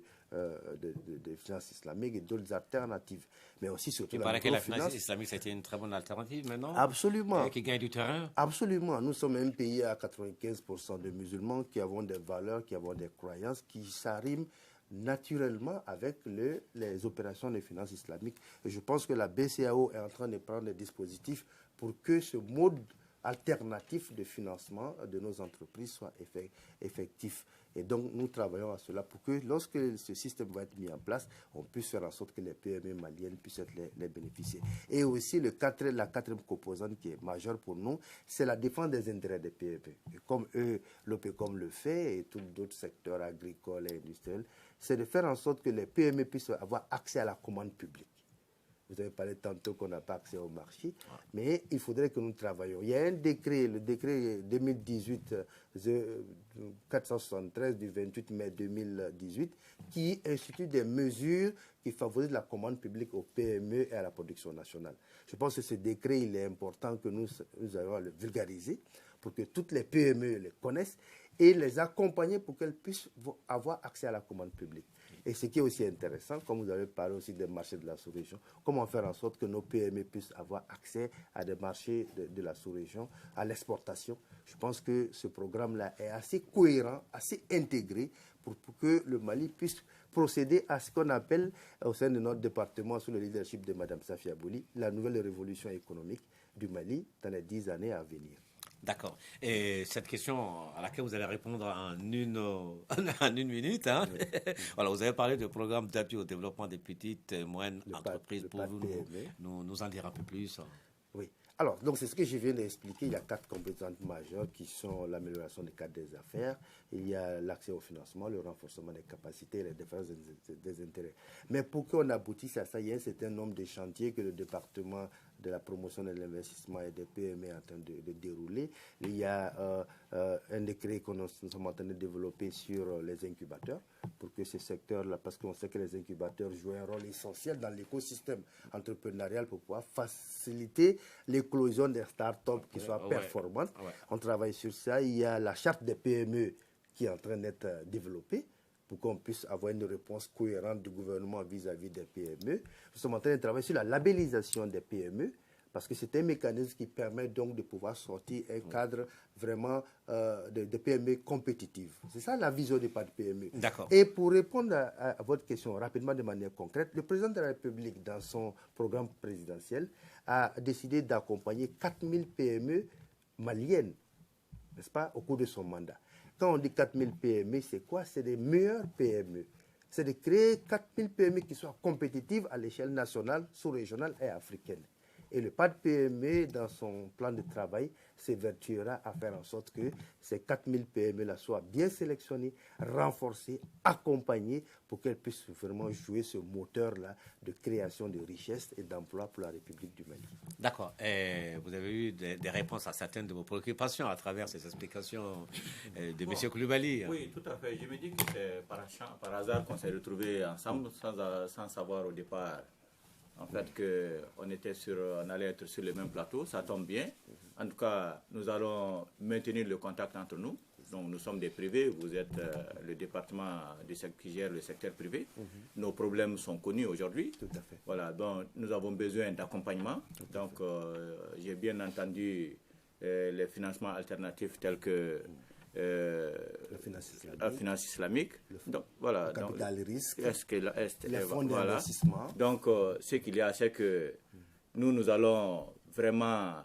finances islamiques et d'autres alternatives. Mais aussi surtout la microfinance. Il paraît que la finance islamique, c'était une très bonne alternative maintenant. Absolument. Qui gagne du terrain. Absolument. Nous sommes un pays à 95% de musulmans qui avons des valeurs, qui avons des croyances, qui s'arriment naturellement avec les opérations de finances islamiques. Et je pense que la BCAO est en train de prendre des dispositifs pour que ce mode alternatif de financement de nos entreprises soit effectif. Et donc, nous travaillons à cela pour que lorsque ce système va être mis en place, on puisse faire en sorte que les PME maliennes puissent être les bénéficiaires. Et aussi, la quatrième composante qui est majeure pour nous, c'est la défense des intérêts des PME. Et comme l'OPCOM le fait, et tous d'autres secteurs agricoles et industriels, c'est de faire en sorte que les PME puissent avoir accès à la commande publique. Vous avez parlé tantôt qu'on n'a pas accès au marché, mais il faudrait que nous travaillions. Il y a un décret, le décret 2018-473 du 28 mai 2018, qui institue des mesures qui favorisent la commande publique aux PME et à la production nationale. Je pense que ce décret, il est important que nous ayons à le vulgariser pour que toutes les PME les connaissent et les accompagner pour qu'elles puissent avoir accès à la commande publique. Et ce qui est aussi intéressant, comme vous avez parlé aussi des marchés de la sous-région, comment faire en sorte que nos PME puissent avoir accès à des marchés de la sous-région, à l'exportation. Je pense que ce programme-là est assez cohérent, assez intégré pour que le Mali puisse procéder à ce qu'on appelle, au sein de notre département, sous le leadership de Mme Safia Bouli, la nouvelle révolution économique du Mali dans les 10 années à venir. D'accord. Et cette question à laquelle vous allez répondre en une minute, hein? Oui. Voilà, vous avez parlé du programme d'appui au développement des petites et moyennes entreprises. Pouvez-vous nous en dire un peu plus? Oui. Alors, donc c'est ce que je viens d'expliquer. Il y a 4 compétences majeures qui sont l'amélioration du cadre des affaires, il y a l'accès au financement, le renforcement des capacités et la défense des intérêts. Mais pour qu'on aboutisse à ça, il y a un certain nombre de chantiers que le département de la promotion de l'investissement et des PME est en train de dérouler. Il y a un décret que nous sommes en train de développer sur les incubateurs pour que ce secteur-là, parce qu'on sait que les incubateurs jouent un rôle essentiel dans l'écosystème entrepreneurial pour pouvoir faciliter l'éclosion des startups qui soient performantes. On travaille sur ça. Il y a la charte des PME qui est en train d'être développée pour qu'on puisse avoir une réponse cohérente du gouvernement vis-à-vis des PME. Nous sommes en train de travailler sur la labellisation des PME, parce que c'est un mécanisme qui permet donc de pouvoir sortir un cadre vraiment de PME compétitives. C'est ça la vision des pas de PME. D'accord. Et pour répondre à votre question rapidement de manière concrète, le président de la République, dans son programme présidentiel, a décidé d'accompagner 4000 PME maliennes, n'est-ce pas, au cours de son mandat. Quand on dit 4000 PME, c'est quoi? C'est des meilleures PME. C'est de créer 4000 PME qui soient compétitives à l'échelle nationale, sous-régionale et africaine. Et le PAD PME, dans son plan de travail, s'évertuera à faire en sorte que ces 4000 PME-là soient bien sélectionnées, renforcées, accompagnées pour qu'elles puissent vraiment jouer ce moteur-là de création de richesses et d'emplois pour la République du Mali. D'accord. Vous avez eu des réponses à certaines de vos préoccupations à travers ces explications de M. Coulibaly. Oui, tout à fait. Je me dis que c'est par hasard qu'on s'est retrouvés ensemble sans savoir au départ. En fait, on allait être sur le même plateau, ça tombe bien. En tout cas, nous allons maintenir le contact entre nous. Donc, nous sommes des privés, vous êtes le département qui gère le secteur privé. Nos problèmes sont connus aujourd'hui. Tout à fait. Voilà, donc nous avons besoin d'accompagnement. Donc, j'ai bien entendu les financements alternatifs tels que la finance islamique. Donc, voilà, le capital risque, les fonds d'investissement. Donc, ce qu'il y a, c'est que nous allons vraiment,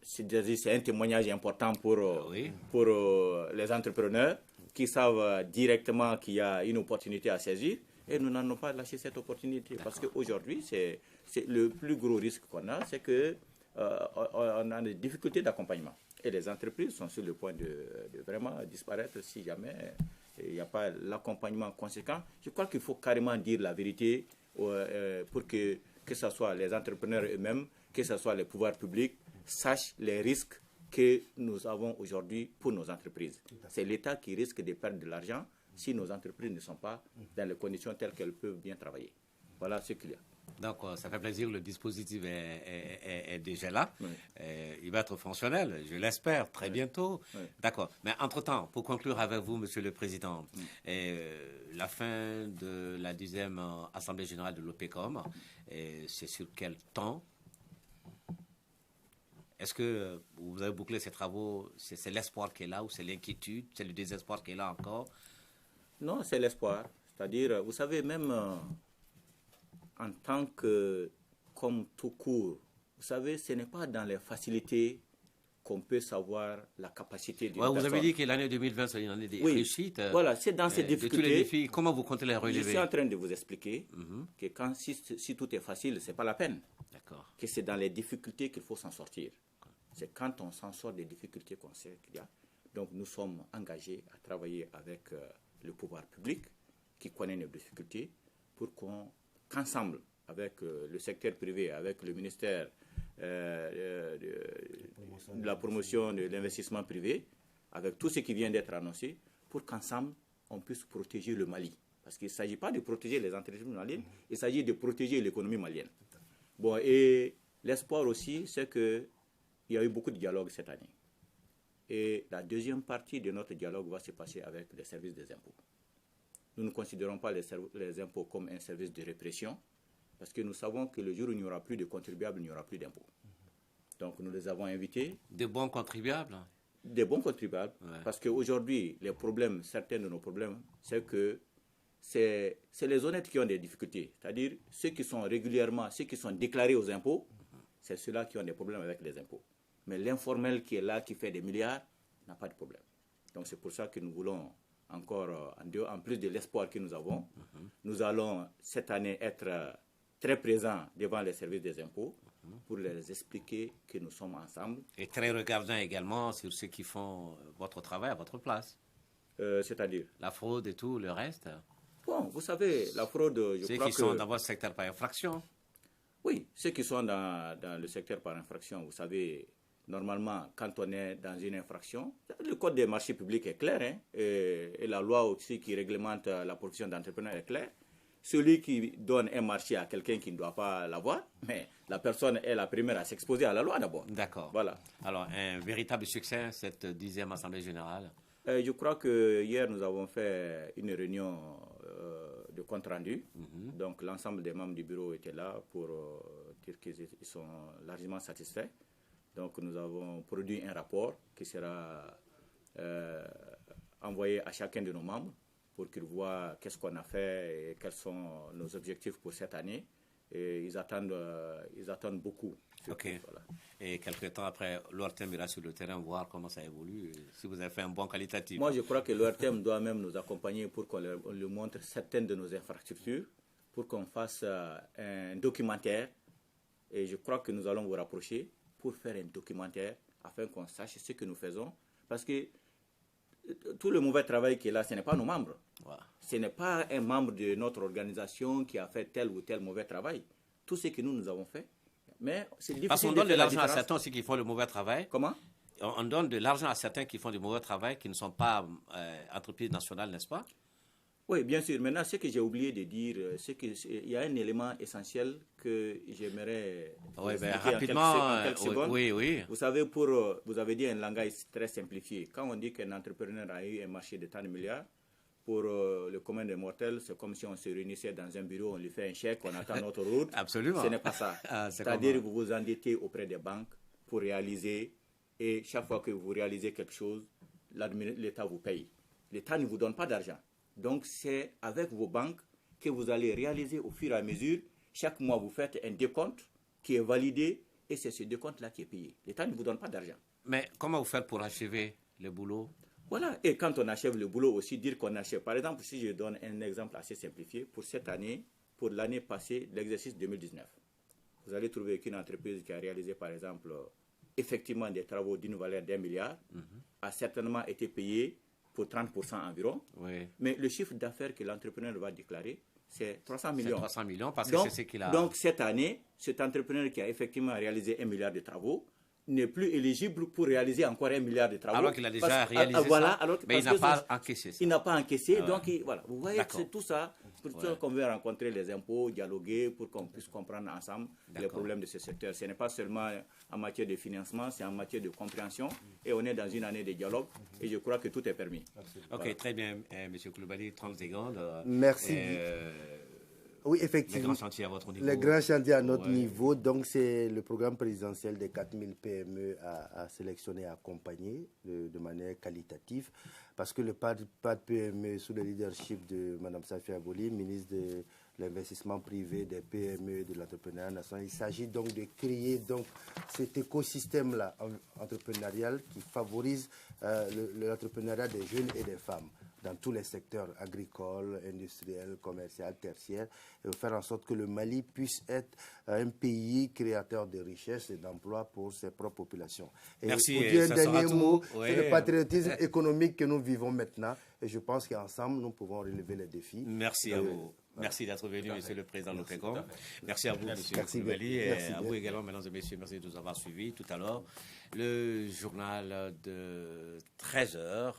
c'est un témoignage important pour les entrepreneurs qui savent directement qu'il y a une opportunité à saisir, et nous n'allons pas lâcher cette opportunité. Parce qu'aujourd'hui, c'est le plus gros risque qu'on a, c'est qu'on a des difficultés d'accompagnement. Et les entreprises sont sur le point de vraiment disparaître si jamais il n'y a pas l'accompagnement conséquent. Je crois qu'il faut carrément dire la vérité pour que ce soit les entrepreneurs eux-mêmes, que ce soit les pouvoirs publics, sachent les risques que nous avons aujourd'hui pour nos entreprises. C'est l'État qui risque de perdre de l'argent si nos entreprises ne sont pas dans les conditions telles qu'elles peuvent bien travailler. Voilà ce qu'il y a. Donc, ça fait plaisir, le dispositif est déjà là. Oui. Il va être fonctionnel, je l'espère, très bientôt. Oui. D'accord. Mais entre-temps, pour conclure avec vous, Monsieur le Président, la fin de la 10e Assemblée Générale de l'OPECOM, c'est sur quel temps? Est-ce que vous avez bouclé ces travaux? C'est l'espoir qui est là ou c'est l'inquiétude? C'est le désespoir qui est là encore? Non, c'est l'espoir. C'est-à-dire, vous savez, même en tant que, comme tout court, vous savez, ce n'est pas dans les facilités qu'on peut savoir la capacité d'une personne. Vous avez dit que l'année 2020, c'est une année de réussite. Voilà, c'est dans ces difficultés. De tous les défis, comment vous comptez les relever? Je suis en train de vous expliquer que si tout est facile, ce n'est pas la peine. D'accord. Que c'est dans les difficultés qu'il faut s'en sortir. C'est quand on s'en sort des difficultés qu'on sait qu'il y a. Donc nous sommes engagés à travailler avec le pouvoir public qui connaît nos difficultés pour qu'ensemble, avec le secteur privé, avec le ministère de la promotion de l'investissement privé, avec tout ce qui vient d'être annoncé, pour qu'ensemble, on puisse protéger le Mali. Parce qu'il ne s'agit pas de protéger les entreprises maliennes, il s'agit de protéger l'économie malienne. Bon, et l'espoir aussi, c'est qu'il y a eu beaucoup de dialogue cette année. Et la deuxième partie de notre dialogue va se passer avec les services des impôts. Nous ne considérons pas les impôts comme un service de répression, parce que nous savons que le jour où il n'y aura plus de contribuables, il n'y aura plus d'impôts. Donc nous les avons invités. Des bons contribuables? Des bons contribuables, ouais. Parce qu'aujourd'hui, les problèmes, certains de nos problèmes, c'est que c'est les honnêtes qui ont des difficultés. C'est-à-dire ceux qui sont régulièrement, ceux qui sont déclarés aux impôts, c'est ceux-là qui ont des problèmes avec les impôts. Mais l'informel qui est là, qui fait des milliards, n'a pas de problème. Donc c'est pour ça que nous voulons encore, en plus de l'espoir que nous avons, nous allons cette année être très présents devant les services des impôts pour leur expliquer que nous sommes ensemble. Et très regardants également sur ceux qui font votre travail à votre place. C'est-à-dire la fraude et tout, le reste. Bon, vous savez, la fraude, je crois que... Ceux qui sont dans votre secteur par infraction. Oui, ceux qui sont dans le secteur par infraction, vous savez, normalement, quand on est dans une infraction, le code des marchés publics est clair, hein, et la loi aussi qui réglemente la profession d'entrepreneur est claire. Celui qui donne un marché à quelqu'un qui ne doit pas l'avoir, mais la personne est la première à s'exposer à la loi d'abord. D'accord. Voilà. Alors, un véritable succès, cette 10e Assemblée Générale? Je crois que hier, nous avons fait une réunion de compte rendu. Donc l'ensemble des membres du bureau étaient là pour dire qu'ils sont largement satisfaits. Donc nous avons produit un rapport qui sera envoyé à chacun de nos membres pour qu'ils voient qu'est-ce qu'on a fait et quels sont nos objectifs pour cette année. Et ils attendent beaucoup. Ok. Voilà. Et quelques temps après, l'ORTEM ira sur le terrain voir comment ça évolue, si vous avez fait un bon qualitatif. Moi, je crois que l'ORTEM doit même nous accompagner pour qu'on lui montre certaines de nos infrastructures, pour qu'on fasse un documentaire. Et je crois que nous allons vous rapprocher pour faire un documentaire afin qu'on sache ce que nous faisons. Parce que tout le mauvais travail qui est là, ce n'est pas nos membres. Wow. Ce n'est pas un membre de notre organisation qui a fait tel ou tel mauvais travail. Tout ce que nous avons fait. Mais c'est difficile. Parce qu'on donne de l'argent à certains aussi qui font le mauvais travail. Comment? On donne de l'argent à certains qui font du mauvais travail, qui ne sont pas entreprises nationales, n'est-ce pas? Oui, bien sûr. Maintenant, ce que j'ai oublié de dire, c'est qu'il y a un élément essentiel que j'aimerais rapidement, en quelques secondes. Oui. Vous savez, vous avez dit un langage très simplifié. Quand on dit qu'un entrepreneur a eu un marché de tant de milliards, pour le commun des mortels, c'est comme si on se réunissait dans un bureau, on lui fait un chèque, on attend notre route. Absolument. Ce n'est pas ça. C'est-à-dire que vous vous endettez auprès des banques pour réaliser, et chaque fois que vous réalisez quelque chose, l'État vous paye. L'État ne vous donne pas d'argent. Donc c'est avec vos banques que vous allez réaliser au fur et à mesure. Chaque mois, vous faites un décompte qui est validé, et c'est ce décompte-là qui est payé. L'État ne vous donne pas d'argent. Mais comment vous faites pour achever le boulot? Voilà, et quand on achève le boulot aussi, dire qu'on achève. Par exemple, si je donne un exemple assez simplifié, pour cette année, pour l'année passée, l'exercice 2019, vous allez trouver qu'une entreprise qui a réalisé, par exemple, effectivement des travaux d'une valeur d'1 milliard, a certainement été payée pour 30% environ. Oui. Mais le chiffre d'affaires que l'entrepreneur va déclarer, c'est 300 millions. C'est 300 millions parce que c'est ce qu'il a... Donc, cette année, cet entrepreneur qui a effectivement réalisé 1 milliard de travaux, n'est plus éligible pour réaliser encore 1 milliard de travaux. Alors qu'il a déjà réalisé ça, mais il n'a pas encaissé ça. Il n'a pas encaissé, donc voilà. Vous voyez que c'est tout ça pour qu'on veut rencontrer les impôts, dialoguer, pour qu'on puisse comprendre ensemble les problèmes de ce secteur. Ce n'est pas seulement en matière de financement, c'est en matière de compréhension. Et on est dans une année de dialogue et je crois que tout est permis. Ok, voilà. Très bien, M. Koulibaly, 30 secondes. Merci. Oui, effectivement. Les grands chantiers à votre niveau. Les grands chantiers à notre niveau. Donc, c'est le programme présidentiel des 4000 PME à sélectionner et à accompagner de manière qualitative. Parce que le pas de PME sous le leadership de Mme Safia Boly, ministre de l'investissement privé, des PME, de l'entrepreneuriat national, il s'agit donc de créer donc cet écosystème-là entrepreneurial qui favorise l'entrepreneuriat des jeunes et des femmes dans tous les secteurs agricoles, industriels, commerciaux, tertiaires, et faire en sorte que le Mali puisse être un pays créateur de richesses et d'emplois pour ses propres populations. Et merci. Pour dire un dernier mot, c'est le patriotisme économique que nous vivons maintenant, et je pense qu'ensemble, nous pouvons relever les défis. Merci à vous. Merci d'être venu, Monsieur le Président Lopecom. Merci à vous, Monsieur Koulibaly, et à vous également, mesdames et messieurs. Merci de nous avoir suivis tout à l'heure. Le journal de 13h.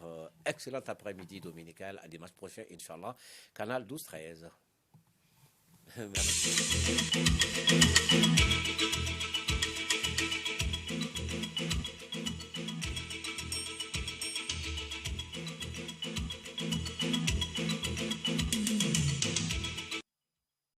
Excellent après-midi dominical. À dimanche prochain, Inch'Allah. Canal 12-13. Merci.